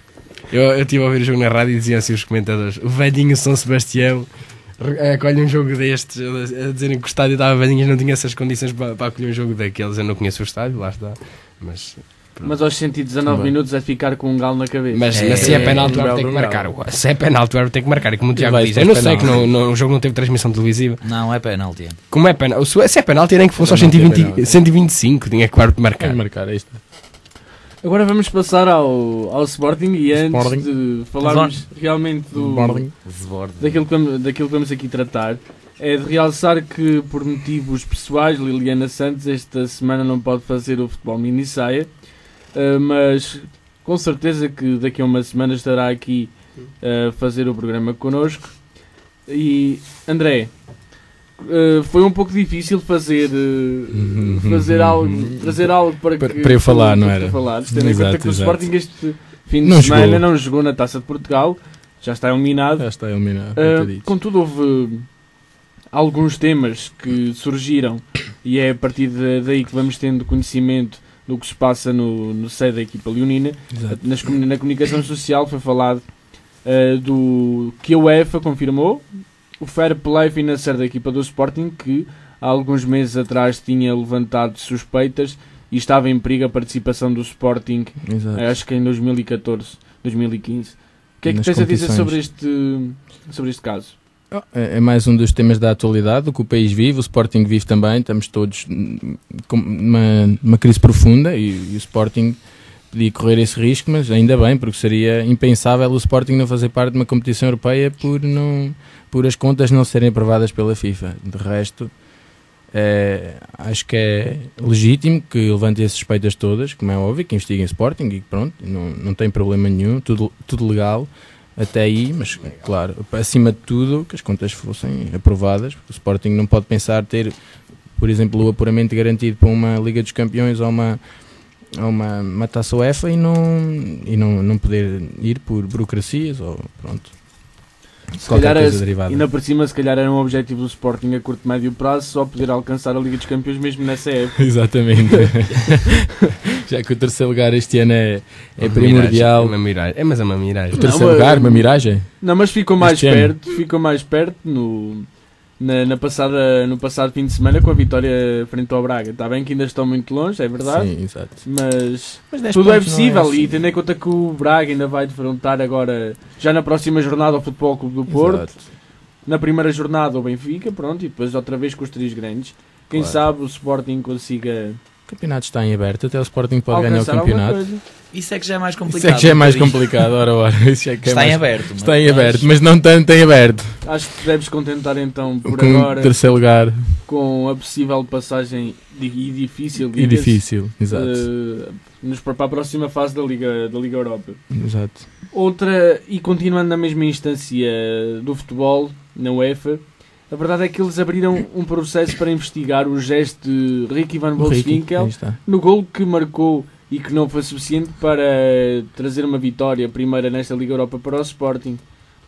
Eu estive a ouvir o jogo na rádio e diziam assim os comentadores: o velhinho São Sebastião acolhe um jogo destes, a dizerem que o estádio estava velhinho e não tinha essas condições para acolher um jogo daqueles. Eu não conheço o estádio, lá está. Mas aos 119 minutos é ficar com um galo na cabeça. Mas se é penalti, o árbitro tem que marcar. Se é penalti, o árbitro tem que marcar. E como o Tiago diz, eu não sei que o jogo não teve transmissão televisiva. Não, é penalti. Como é penalti? Se é penalti, nem que fosse aos 125, tinha que o árbitro marcar. Tem que marcar, aí está. Agora vamos passar ao Sporting e antes de falarmos realmente daquilo que vamos aqui tratar, é de realçar que por motivos pessoais Liliana Santos esta semana não pode fazer o futebol mini-saia, mas com certeza que daqui a uma semana estará aqui a fazer o programa connosco. E André, foi um pouco difícil fazer algo para eu falar, não era? Tendo em conta que o Sporting este fim de semana não jogou na Taça de Portugal, já está eliminado. Contudo, houve alguns temas que surgiram e é a partir daí que vamos tendo conhecimento do que se passa no seio da equipa leonina. Na comunicação social foi falado do que a UEFA confirmou o fair play financeiro da equipa do Sporting, que há alguns meses atrás tinha levantado suspeitas e estava em perigo a participação do Sporting, acho que em 2014, 2015. O que é que tens a dizer sobre este caso? É mais um dos temas da atualidade, do que o país vive, o Sporting vive também, estamos todos com uma crise profunda e o Sporting podia correr esse risco, mas ainda bem, porque seria impensável o Sporting não fazer parte de uma competição europeia por as contas não serem aprovadas pela FIFA. De resto, acho que é legítimo que levantem as suspeitas todas, como é óbvio, que investiguem o Sporting e pronto, não tem problema nenhum, tudo legal até aí, mas claro, acima de tudo, que as contas fossem aprovadas, porque o Sporting não pode pensar ter, por exemplo, o apuramento garantido para uma Liga dos Campeões ou uma taça UEFA e não poder ir por burocracias ou pronto. Se calhar, ainda por cima, se calhar era um objetivo do Sporting a curto e médio prazo só poder alcançar a Liga dos Campeões mesmo nessa época. Exatamente. Já que o terceiro lugar este ano é primordial. Miragem. Mas é uma miragem. O terceiro lugar, uma miragem? Não, mas ficou mais perto no passado fim de semana com a vitória frente ao Braga. Está bem que ainda estão muito longe, é verdade. Sim, exato. Mas tudo é possível e tendo em conta que o Braga ainda vai defrontar agora, já na próxima jornada, ao Futebol Clube do Porto. Exato. Na primeira jornada o Benfica, pronto, e depois outra vez com os três grandes. Quem sabe o Sporting consiga... O campeonato está em aberto, até o Sporting pode ganhar o campeonato. Isso é que já é mais complicado. Ora. Isso é que está em aberto. Está em aberto, mas não tanto em aberto. Acho que deves contentar então por com agora. Terceiro lugar. Com a possível passagem difícil. Exato. Para a próxima fase da Liga Europa. Exato. Outra, e continuando na mesma instância do futebol, na UEFA, A verdade é que eles abriram um processo para investigar o gesto de Ricky van O Ricky, Wolfswinkel aí está. no gol que marcou e que não foi suficiente para trazer uma vitória primeira nesta Liga Europa para o Sporting.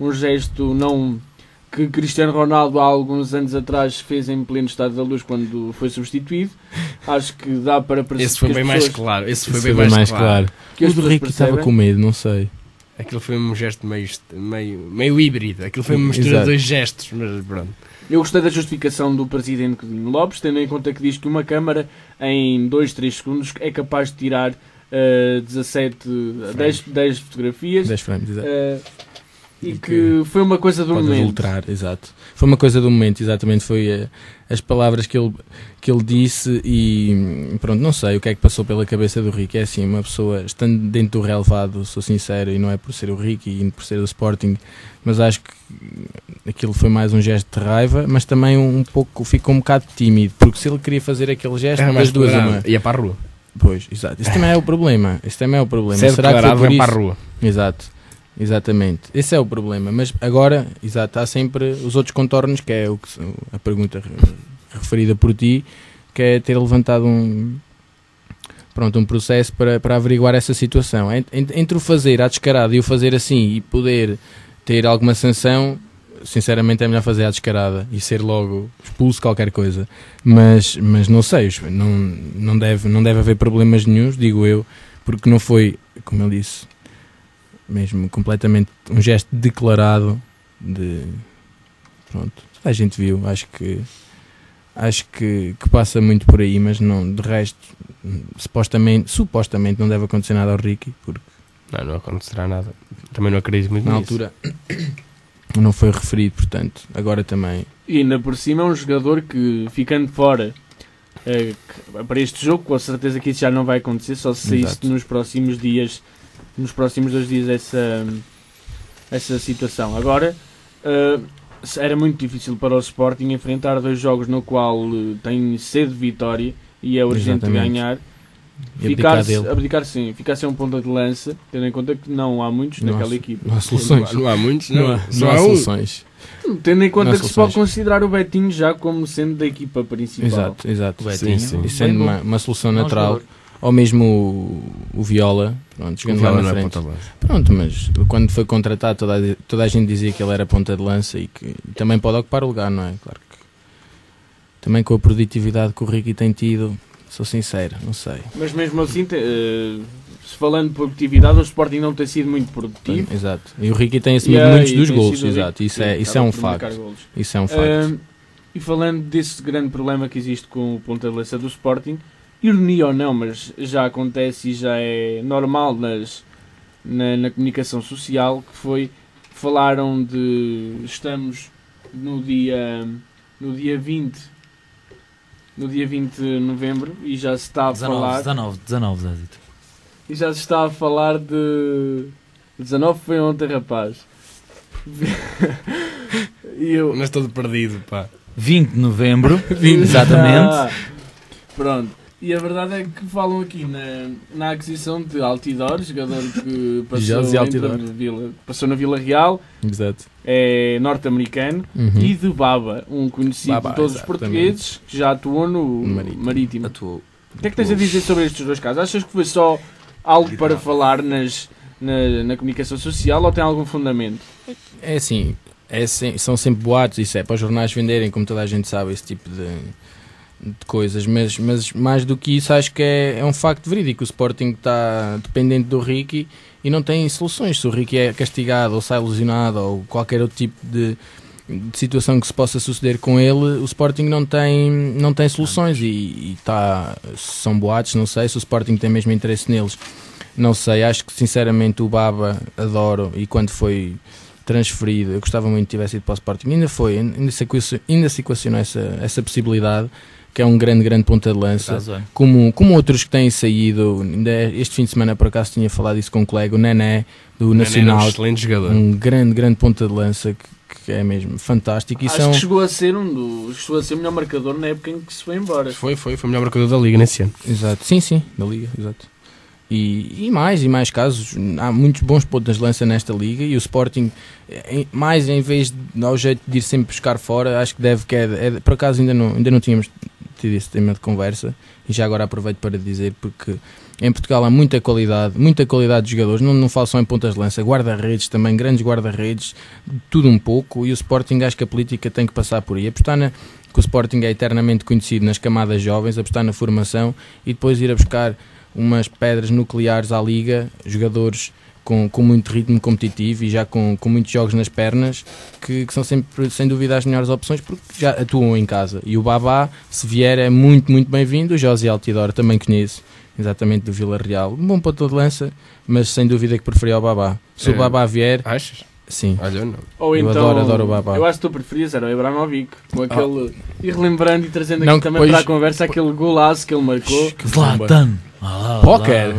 Um gesto não que Cristiano Ronaldo há alguns anos atrás fez em pleno estado da luz quando foi substituído. Acho que dá para perceber. Esse foi que bem as mais pessoas- claro. Esse Isso foi bem mais claro. que O as do pessoas Ricky estava percebem. com medo, não sei. Aquilo foi um gesto meio híbrido. Aquilo foi uma mistura de Exato. dois gestos. Mas pronto. Eu gostei da justificação do presidente Coutinho Lopes, tendo em conta que diz que uma câmara em 2-3 segundos é capaz de tirar 10 fotografias 10 frames, exato. e E que foi uma coisa do Pode momento. adulterar, exato. Foi uma coisa do momento, exatamente. Foi as palavras que ele disse e pronto, não sei o que é que passou pela cabeça do Ricky. É assim, uma pessoa estando dentro do relevado, sou sincero, e não é por ser o Ricky e por ser o Sporting, mas acho que aquilo foi mais um gesto de raiva, mas também um pouco, ficou um bocado tímido, porque se ele queria fazer aquele gesto, Era mais das duas tolerado. uma. Ia para a rua. Pois, exato. Isso também é o problema. Isso também é o problema. Se é Será que foi declarado, por vem isso? para a rua. Exato, exatamente. Esse é o problema. Mas agora, exato, há sempre os outros contornos, que é a pergunta referida por ti, que é ter levantado um processo para averiguar essa situação. Entre o fazer à descarada e o fazer assim e poder ter alguma sanção, sinceramente é melhor fazer à descarada e ser logo expulso qualquer coisa. Mas não sei, não deve haver problemas nenhuns, digo eu, porque não foi, como ele disse, mesmo completamente um gesto declarado de pronto, a gente viu, acho que passa muito por aí, mas não, de resto supostamente não deve acontecer nada ao Ricky, porque Não acontecerá nada. Também não acredito muito na nisso. altura não foi referido, portanto, agora também. E ainda por cima é um jogador que, ficando fora para este jogo, com a certeza que isso já não vai acontecer, só se saísse Exato. nos próximos 2 dias essa situação. Agora, era muito difícil para o Sporting enfrentar 2 jogos no qual tem sede de vitória e é urgente Exatamente. ganhar. E abdicar dele. Ficar sem um ponta de lança, tendo em conta que não há muitos Não há naquela equipa. Não há soluções. Não há muitos, Não há um. soluções. Tendo em conta Não há que se pode soluções. considerar o Betinho já como sendo da equipa principal. Exato. O Betinho, Sim, sim. E sendo bem bom. uma solução Bom natural. jogador. Ou mesmo o Viola, pronto, O jogando Viola lá não na é frente. ponta de lança. Pronto, mas quando foi contratado toda a gente dizia que ele era ponta de lança e que também pode ocupar o lugar, não é? Claro que também com a produtividade que o Ricky tem tido, sou sincero, não sei. Mas mesmo assim, se falando de produtividade, o Sporting não tem sido muito produtivo. Exato. E o Ricky tem assumido muitos dos golos, exato. Isso é um facto. Isso é um facto. E falando desse grande problema que existe com o ponta de lança do Sporting, ironia ou não, mas já acontece e já é normal na comunicação social, que foi, falaram de, estamos no dia 20 de novembro e já se está a falar 19, Zazito. e já se está a falar de 19 foi ontem, rapaz. E eu Mas todo perdido, pá. 20 de novembro, exatamente. Ah, pronto. E a verdade é que falam aqui na aquisição de Altidore, jogador que José Altidore. passou na Vila Real, Exato. é norte-americano, Uhum. e de Baba, um conhecido Baba, de todos os exatamente. portugueses, que já atuou no Marítimo. Marítimo. Atuou. O que é que tens a dizer sobre estes 2 casos? Achas que foi só algo para falar na comunicação social ou tem algum fundamento? É assim, são sempre boatos, isso é para os jornais venderem, como toda a gente sabe, esse tipo de coisas, mas mais do que isso acho que é um facto verídico. O Sporting está dependente do Ricky e não tem soluções. Se o Ricky é castigado ou sai lesionado ou qualquer outro tipo de situação que se possa suceder com ele, o Sporting não tem soluções e são boatos, não sei se o Sporting tem mesmo interesse neles, não sei. Acho que sinceramente o Baba adoro e quando foi transferido eu gostava muito que tivesse ido para o Sporting, ainda se equacionou essa possibilidade, que é um grande ponta de lança, como outros que têm saído. Ainda este fim de semana por acaso tinha falado isso com um colega, o Nené do Nacional, É um excelente jogador. um grande ponta de lança que é mesmo fantástico. E Acho que chegou a ser o melhor marcador na época em que se foi embora. Foi o melhor marcador da Liga nesse ano. Exato, sim, da Liga, exato. E mais casos. Há muitos bons pontos de lança nesta liga e o Sporting, mais em vez de ao jeito de ir sempre buscar fora, acho que por acaso ainda não tínhamos tido esse tema de conversa, e já agora aproveito para dizer, porque em Portugal há muita qualidade de jogadores, não falo só em pontas de lança, guarda-redes também, grandes guarda-redes, tudo um pouco, e o Sporting, acho que a política tem que passar por aí, que o Sporting é eternamente conhecido nas camadas jovens, apostar na formação e depois ir a buscar umas pedras nucleares à liga, jogadores com muito ritmo competitivo e já com muitos jogos nas pernas, que são sempre, sem dúvida, as melhores opções, porque já atuam em casa. E o Babá, se vier, é muito, muito bem-vindo. O José Altidor também conheço, exatamente, do Vila Real. Um bom ponto de lança, mas sem dúvida que preferia o Babá. Se o Babá vier... Achas? Sim. Olha, eu não. Ou eu então, adoro o Babá. Eu acho que tu preferias era o Ibrahimovic, com aquele... E relembrando e trazendo Não, aqui também depois- para a conversa aquele golaço que ele marcou. Zlatan. Póquer.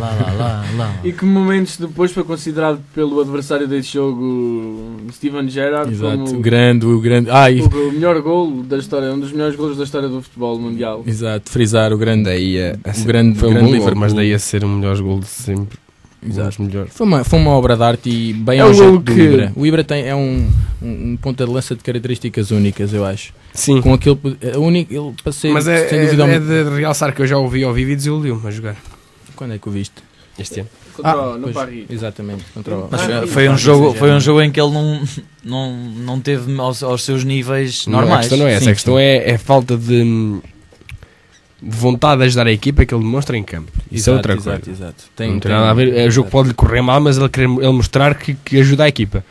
E que momentos depois foi considerado pelo adversário desse jogo, Steven Gerrard, Exato, como o grande. o melhor gol da história, um dos melhores golos da história do futebol mundial. Exato, frisar o grande. Daí foi um bom grande gol, Liverpool. mas daí a ser o melhor gol de sempre. Exato. Um dos melhores. Foi uma obra de arte e bem É ao um jeito gol do que- Ibra. O Ibra é um ponta de lança de características únicas, eu acho. Sim. Com aquele único, ele passei Mas sem dúvida. é de realçar que eu já ouvi ao vivo e desiludiu-me a jogar Quando é que o viste? este ano. No pois, Paris. exatamente. Contra o... Mas Ah, foi um sim, jogo em que ele não teve aos seus níveis Não, a normais. questão não é essa, Sim, a questão é falta de vontade de ajudar a equipa que ele demonstra em campo. Isso é outra coisa. Exato. Não tem nada a ver. O jogo pode lhe correr mal, mas ele mostrar que ajuda a equipa.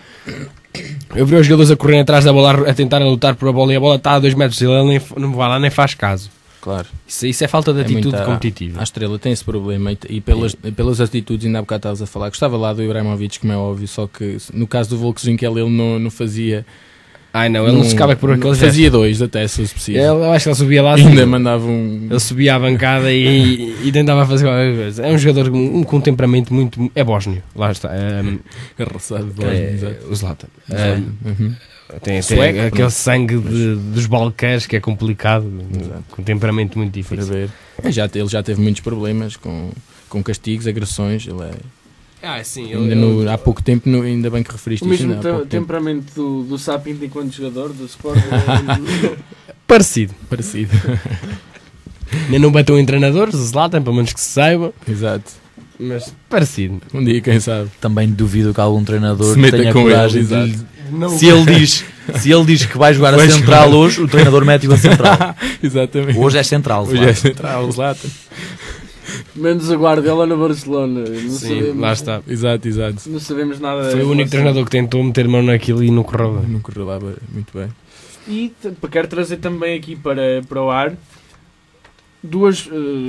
Eu vi os jogadores a correrem atrás da bola, a tentarem lutar por a bola e a bola está a 2 metros e ele não vai lá nem faz caso. Claro. Isso é falta de atitude muita- competitiva. A Estrela tem esse problema e pelas atitudes, ainda há bocado estavas a falar. Gostava lá do Ibrahimovic, como é óbvio, só que no caso do Volkswinkel ele não fazia. Ai não, ele não se acaba por aqueles fazia 2 até, se fosse possível. Eu acho que ele subia lá Ainda assim, mandava um. ele subia à bancada e tentava fazer qualquer coisa. É um jogador com um temperamento muito. É bósnio, lá está. Arrasado de O Zlatan. Uhum. Tem Sueco, aquele não? sangue dos balcãs que é complicado, Exato. com um temperamento muito Para difícil. ver. Ele já teve muitos problemas com castigos, agressões. Ele é. Sim, Há pouco tempo, ainda bem que referiste O isso. mesmo ainda há pouco tempo. temperamento do Sapinto enquanto jogador do Sporting. parecido. Parecido. Nem não bateu em treinadores, o Zlatan, pelo menos que se saiba, Exato. mas parecido. Um dia, quem sabe. Também duvido que algum treinador Se meta tenha com coragem ele, de... Se ele diz que vai jogar a central hoje, o treinador mete-o a central. Exatamente. Hoje é central. Hoje é central, o Zlatan. Menos a Guardiola no Barcelona. Não Sim, sabemos, lá está. Exato. Não sabemos nada. Foi o único treinador que tentou meter mão naquilo e não correu bem. Não correu lá muito bem. E quero trazer também aqui para o ar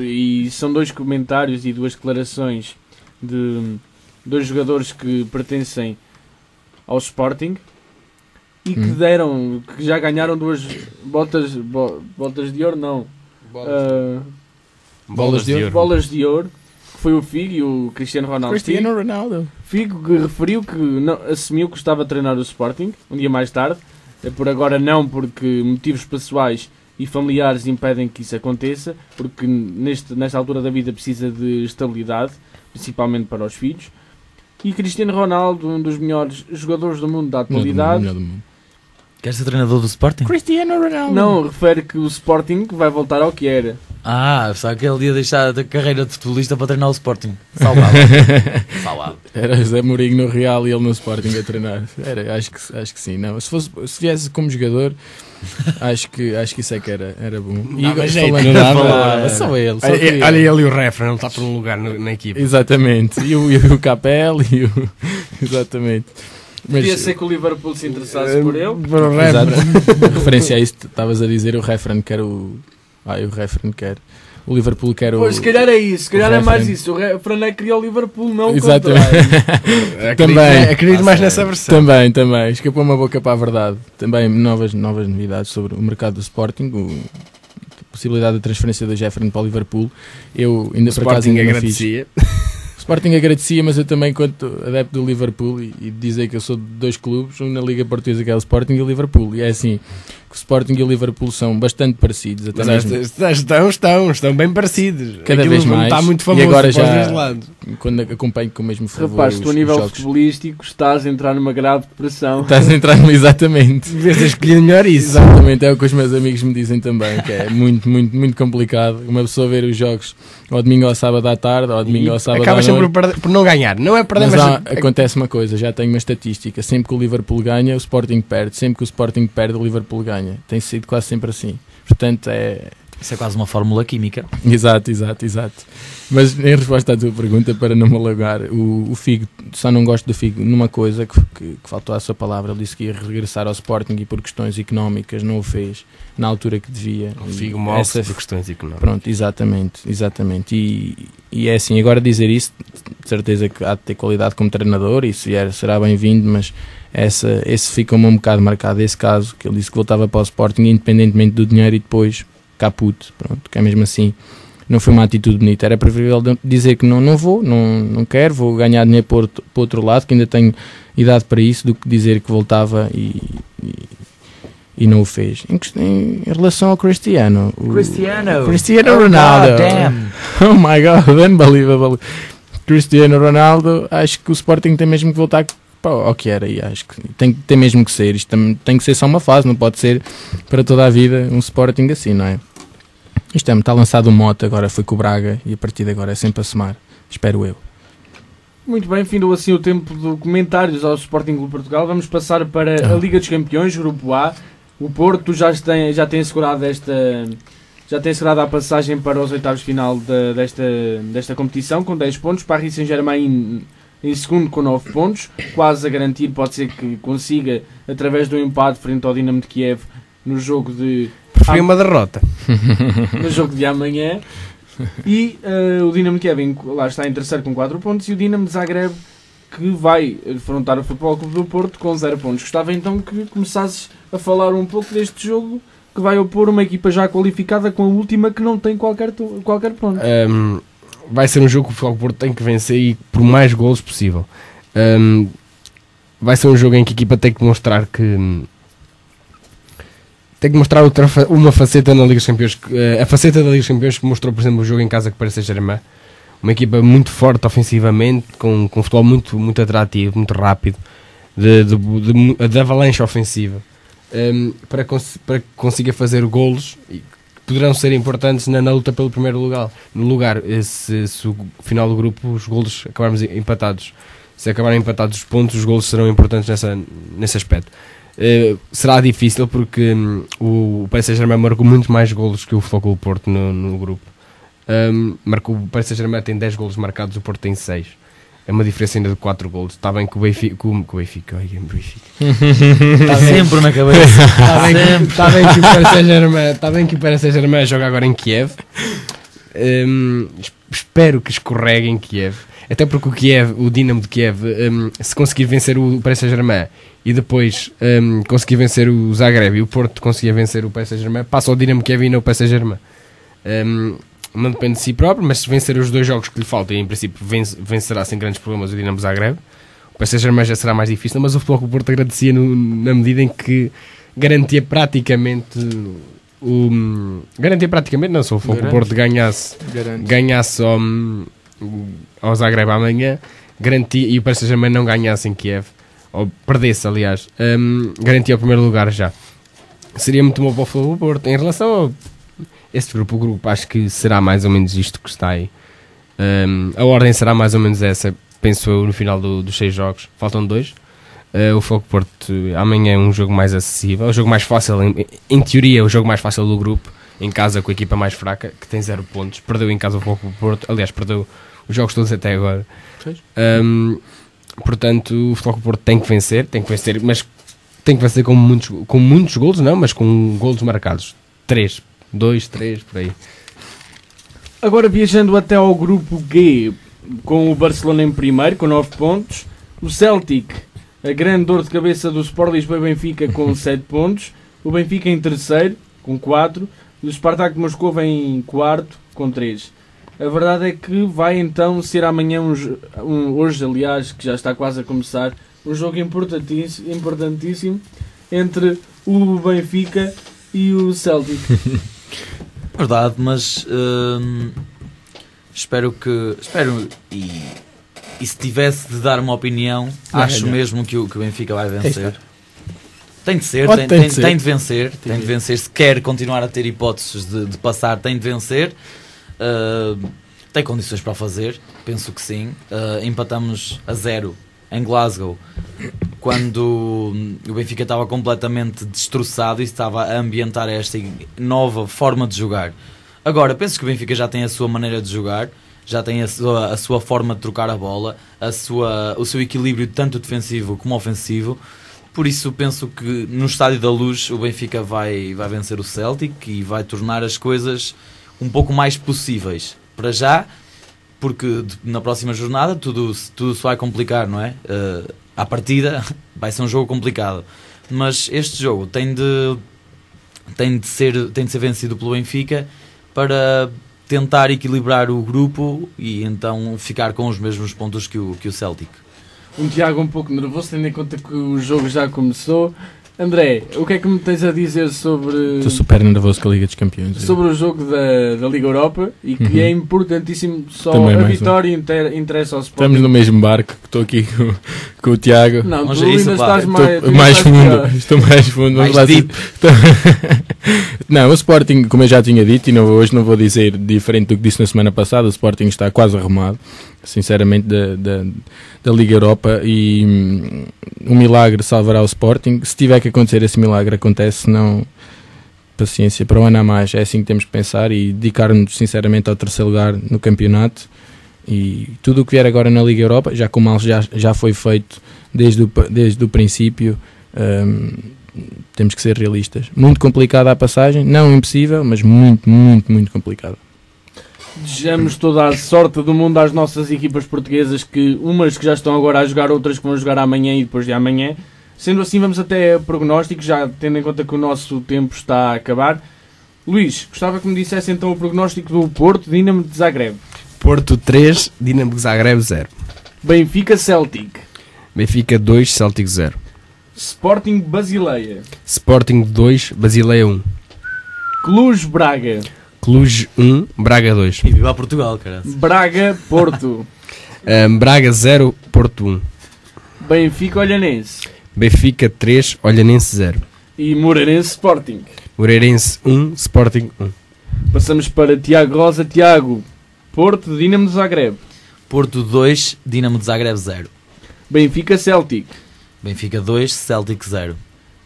e são 2 comentários e 2 declarações de 2 jogadores que pertencem ao Sporting e que já ganharam 2 botas de ouro, não. Bolas de ouro. Bolas de ouro, que foi o Figo e o Cristiano Ronaldo. Ronaldo. Figo que referiu que assumiu que estava a treinar o Sporting um dia mais tarde. Por agora não, porque motivos pessoais e familiares impedem que isso aconteça, porque nesta altura da vida precisa de estabilidade, principalmente para os filhos. E Cristiano Ronaldo, um dos melhores jogadores do mundo da atualidade, Melhor do mundo. Quer ser treinador do Sporting? Cristiano Ronaldo. não refere que o Sporting vai voltar ao que era. Só que ele ia deixar a carreira de futebolista para treinar o Sporting. Salvado. Salvado. Era José Mourinho no Real e ele no Sporting a treinar. Acho que sim. Não. Se viesse como jogador, acho que isso é que era bom. E Dava agora jeito, falando- não dava? falava, só ele. Só Olha queria. olha ele e o Referen, ele está por um lugar na equipa. Exatamente. E o Capel e o... Exatamente. Mas, Podia ser que o Liverpool se interessasse por ele. Para o exato. Referen. Referência a isso, estavas a dizer o Referen quer o... o Referen quer... O Liverpool quer o... Pois, se calhar é isso, se calhar o é mais Referen. isso. O Frané queria o Liverpool, não o Exatamente. contrário. Também. Acredito mais nessa versão. Também. Escapou uma boca para a verdade. Também novas novidades sobre o mercado do Sporting, a possibilidade de transferência da Jefferson para o Liverpool. Eu ainda por acaso Sporting ainda não fiz. agradecia. O Sporting agradecia, mas eu também, enquanto adepto do Liverpool, e dizer que eu sou de 2 clubes, um na Liga Portuguesa que é o Sporting e o Liverpool. E é assim, que o Sporting e o Liverpool são bastante parecidos. Até Mas mesmo. estão bem parecidos. Cada Aquilo vez mais. Está muito famoso E agora para os já, dois lados. quando acompanho com o mesmo favor Rapaz, tu a os nível jogos. futebolístico estás a entrar numa grave depressão. Estás a entrar exatamente. Devias ter escolhido melhor isso. Exatamente, é o que os meus amigos me dizem também, que é muito, muito, muito complicado uma pessoa ver os jogos ao domingo ou ao sábado à tarde, ou ao domingo ou ao sábado à Acabas sempre noite. por não ganhar. Não é perder, Mas mas... acontece uma coisa, já tenho uma estatística, sempre que o Liverpool ganha, o Sporting perde, sempre que o Sporting perde, o Liverpool ganha. Tem sido quase sempre assim. Portanto, Isso é quase uma fórmula química. Exato. Mas em resposta à tua pergunta, para não me alagar, o Figo, só não gosto do Figo numa coisa que faltou à sua palavra. Ele disse que ia regressar ao Sporting e por questões económicas não o fez na altura que devia. O Figo E move-se por questões económicas. Pronto, exatamente. E é assim, agora dizer isso, de certeza que há de ter qualidade como treinador, e se vier será bem-vindo, mas esse fica-me um bocado marcado, esse caso, que ele disse que voltava para o Sporting independentemente do dinheiro e depois caput, pronto, que é mesmo assim. Não foi uma atitude bonita, era preferível dizer que não vou, não quero, vou ganhar dinheiro para outro lado, que ainda tenho idade para isso, do que dizer que voltava e não o fez. Em relação ao Cristiano Ronaldo, damn. oh my god, unbelievable. Cristiano Ronaldo, acho que o Sporting tem mesmo que voltar ao que era, e acho que tem mesmo que ser. Isto tem que ser só uma fase, não pode ser para toda a vida um Sporting assim, não é? Isto está lançado um mote, agora foi com o Braga e a partir de agora é sempre a somar, espero eu. Muito bem, findou assim o tempo de comentários ao Sporting Clube Portugal. Vamos passar para a Liga dos Campeões, Grupo A. O Porto já tem assegurado a passagem para os oitavos de final desta competição, com 10 pontos. Paris Saint-Germain em segundo com 9 pontos, quase a garantir, pode ser que consiga, através do empate frente ao Dinamo de Kiev no jogo de... Preferi uma derrota. no jogo de amanhã. E o Dinamo de Kiev lá está em terceiro com 4 pontos, e o Dinamo de Zagreb, que vai afrontar o Futebol Clube do Porto com 0 pontos. Gostava então que começasses a falar um pouco deste jogo, que vai opor uma equipa já qualificada com a última que não tem qualquer ponto. Vai ser um jogo que o Futebol Porto tem que vencer, e por mais golos possível. Vai ser um jogo em que a equipa tem que mostrar uma faceta na Liga dos Campeões, a faceta da Liga dos Campeões que mostrou, por exemplo, o jogo em casa com o Paris Saint-Germain. Uma equipa muito forte ofensivamente, com futebol muito, muito atrativo, muito rápido, de avalanche ofensiva, para que consiga fazer golos que poderão ser importantes na luta pelo primeiro lugar. Se o final do grupo os golos acabarmos empatados, se acabarem empatados os pontos, os golos serão importantes nesse aspecto. Será difícil porque o Paris Saint-Germain marcou muito mais golos que o Futebol Clube Porto no grupo. O Paris Saint-Germain tem 10 golos marcados, o Porto tem 6. É uma diferença ainda de 4 golos. Está bem que o Benfica. Está sempre na cabeça. Está bem que o Paris Saint-Germain joga agora em Kiev. Espero que escorregue em Kiev. Até porque o Dinamo de Kiev, se conseguir vencer o Paris Saint-Germain e depois conseguir vencer o Zagreb, e o Porto conseguir vencer o Paris Saint-Germain, passa ao Dinamo de Kiev e não o Paris Saint-Germain. Não depende de si próprio, mas se vencer os 2 jogos que lhe faltam, e em princípio vencerá sem grandes problemas o Dinamo Zagreb. O Paris Saint-Germain já será mais difícil, mas o Futebol Clube Porto agradecia na medida em que garantia praticamente não, se o Futebol Clube Porto ganhasse ao Zagreb amanhã, garantia, e o Paris Saint-Germain não ganhasse em Kiev, ou perdesse, aliás, garantia o primeiro lugar já. Seria muito bom para o Futebol Clube Porto. Em relação a este grupo, o grupo acho que será mais ou menos isto que está aí. A ordem será mais ou menos essa, penso eu, no final dos 6 jogos. Faltam 2. O Futebol Porto amanhã é um jogo mais acessível, é o jogo mais fácil, em teoria é o jogo mais fácil do grupo, em casa com a equipa mais fraca, que tem 0 pontos. Perdeu em casa o Futebol Porto, aliás, perdeu os jogos todos até agora. Portanto, o Futebol Porto tem que vencer, mas tem que vencer com muitos golos, não, mas com golos marcados. 2, 3, por aí. Agora viajando até ao grupo G, com o Barcelona em primeiro, com 9 pontos. O Celtic, a grande dor de cabeça do Sport Lisboa e Benfica, com 7 pontos. O Benfica em terceiro, com 4. E o Spartak de Moscou em quarto, com 3. A verdade é que vai então ser amanhã, hoje aliás, que já está quase a começar, um jogo importantíssimo entre o Benfica e o Celtic. Verdade, mas espero e se tivesse de dar uma opinião, acho mesmo que o Benfica vai vencer. Tem de ser, tem de vencer, se quer continuar a ter hipóteses de passar, tem de vencer. Tem condições para o fazer, penso que sim. Empatamos a 0 em Glasgow, quando o Benfica estava completamente destroçado e estava a ambientar esta nova forma de jogar. Agora, penso que o Benfica já tem a sua maneira de jogar, já tem a sua forma de trocar a bola, o seu equilíbrio tanto defensivo como ofensivo. Por isso penso que no Estádio da Luz o Benfica vai vencer o Celtic e vai tornar as coisas um pouco mais possíveis. Para já, porque na próxima jornada tudo se vai complicar, não é? À partida vai ser um jogo complicado. Mas este jogo tem de ser vencido pelo Benfica para tentar equilibrar o grupo e então ficar com os mesmos pontos que o Celtic. Um Tiago um pouco nervoso, tendo em conta que o jogo já começou. André, o que é que me tens a dizer sobre... Estou super nervoso com a Liga dos Campeões. Sobre o jogo da Liga Europa e que é importantíssimo, só Também a mais vitória interessa ao Sporting. Estamos no mesmo barco, que estou aqui com o Tiago. Não, Vamos tu a isso, ainda pá. estás mais... Mais fundo, estou mais fundo. Mais Vamos lá, deep. Não, o Sporting, como eu já tinha dito, e hoje não vou dizer diferente do que disse na semana passada, o Sporting está quase arrumado, sinceramente, da Liga Europa, e um milagre salvará o Sporting. Se tiver que acontecer esse milagre, acontece, não... Paciência, para o ano a mais, é assim que temos que pensar e dedicar-nos sinceramente ao terceiro lugar no campeonato. E tudo o que vier agora na Liga Europa, já como já foi feito desde o princípio, temos que ser realistas. Muito complicada a passagem, não impossível, mas muito, muito, muito complicada. Desejamos toda a sorte do mundo às nossas equipas portuguesas, umas que já estão agora a jogar, outras que vão jogar amanhã e depois de amanhã. Sendo assim, vamos até a prognóstico, já tendo em conta que o nosso tempo está a acabar. Luís, gostava que me dissesse então o prognóstico do Porto, Dinamo de Zagreb. Porto 3, Dinamo de Zagreb 0. Benfica Celtic. Benfica 2, Celtic 0. Sporting Basileia. Sporting 2, Basileia 1. Cluj Braga. Cluj 1, Braga 2. E viva Portugal, cara. Braga Porto. Braga 0, Porto 1. Benfica Olhanense. Benfica 3, Olhanense 0. E Moreirense Sporting. Moreirense 1, Sporting 1. Passamos para Tiago Rosa. Tiago, Porto, Dinamo de Zagreb. Porto 2, Dinamo de Zagreb 0. Benfica Celtic. Benfica 2, Celtic 0.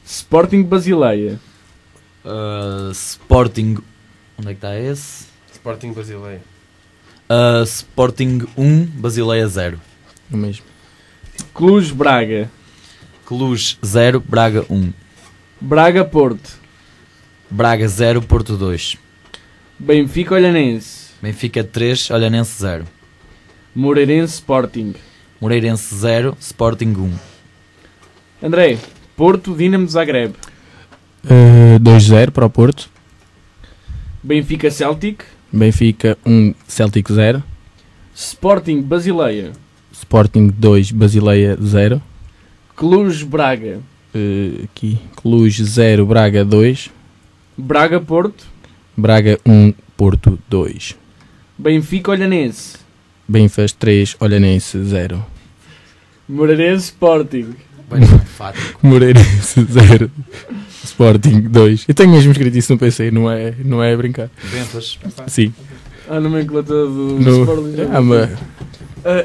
Sporting Basileia. Sporting... Onde é que está esse? Sporting Basileia. Sporting 1, Basileia 0. O mesmo. Cluj Braga. Cluj 0, Braga 1. Braga Porto. Braga 0, Porto 2. Benfica Olhanense. Benfica 3, Olhanense 0. Moreirense Sporting. Moreirense 0, Sporting 1. André, Porto, Dinamo de Zagreb. 2-0 para o Porto. Benfica Celtic. Benfica 1, Celtic 0. Sporting Basileia. Sporting 2, Basileia 0. Cluj Braga. Aqui, Cluj 0, Braga 2. Braga Porto. Braga 1, Porto 2. Benfica Olhanense. Benfica 3, Olhanense 0. Moreirense Sporting. Bem enfático. Moreirense 0, Sporting 2. Eu tenho mesmo escrito isso no PC, não é brincar. Benfas. Sim. A nomenclatura do No, Sporting.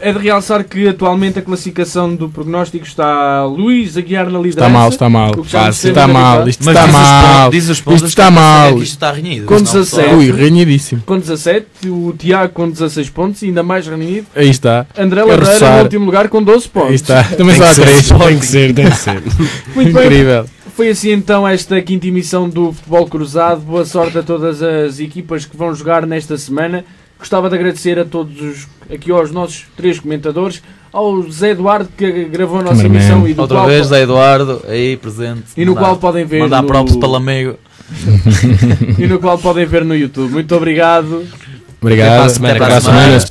É de realçar que atualmente a classificação do prognóstico está Luís Aguiar na liderança. Está mal. O que já nos Está temos mal, habituado. isto Mas está mal. diz os pontos Isto está que mal. isto está renhido. Com Senão 17. só- Ui, renhidíssimo. Com 17, o Tiago com 16 pontos, ainda mais reunido. Aí está. André Quero Ladeira roçar. no último lugar com 12 Aí pontos. está. Também Tem só há que ser, 3. tem que ser, tem que ser. Muito bem. Incrível. Foi assim então esta quinta emissão do Futebol Cruzado. Boa sorte a todas as equipas que vão jogar nesta semana. Gostava de agradecer a todos aqui aos nossos 3 comentadores, ao Zé Eduardo que gravou a nossa Cameraman. emissão e do Outra qual vez, Zé Eduardo, aí presente. e no qual podem ver Mandar no, props para o amigo. e no qual podem ver no YouTube. Muito obrigado. Obrigado. Até para a semana. Até para a semana.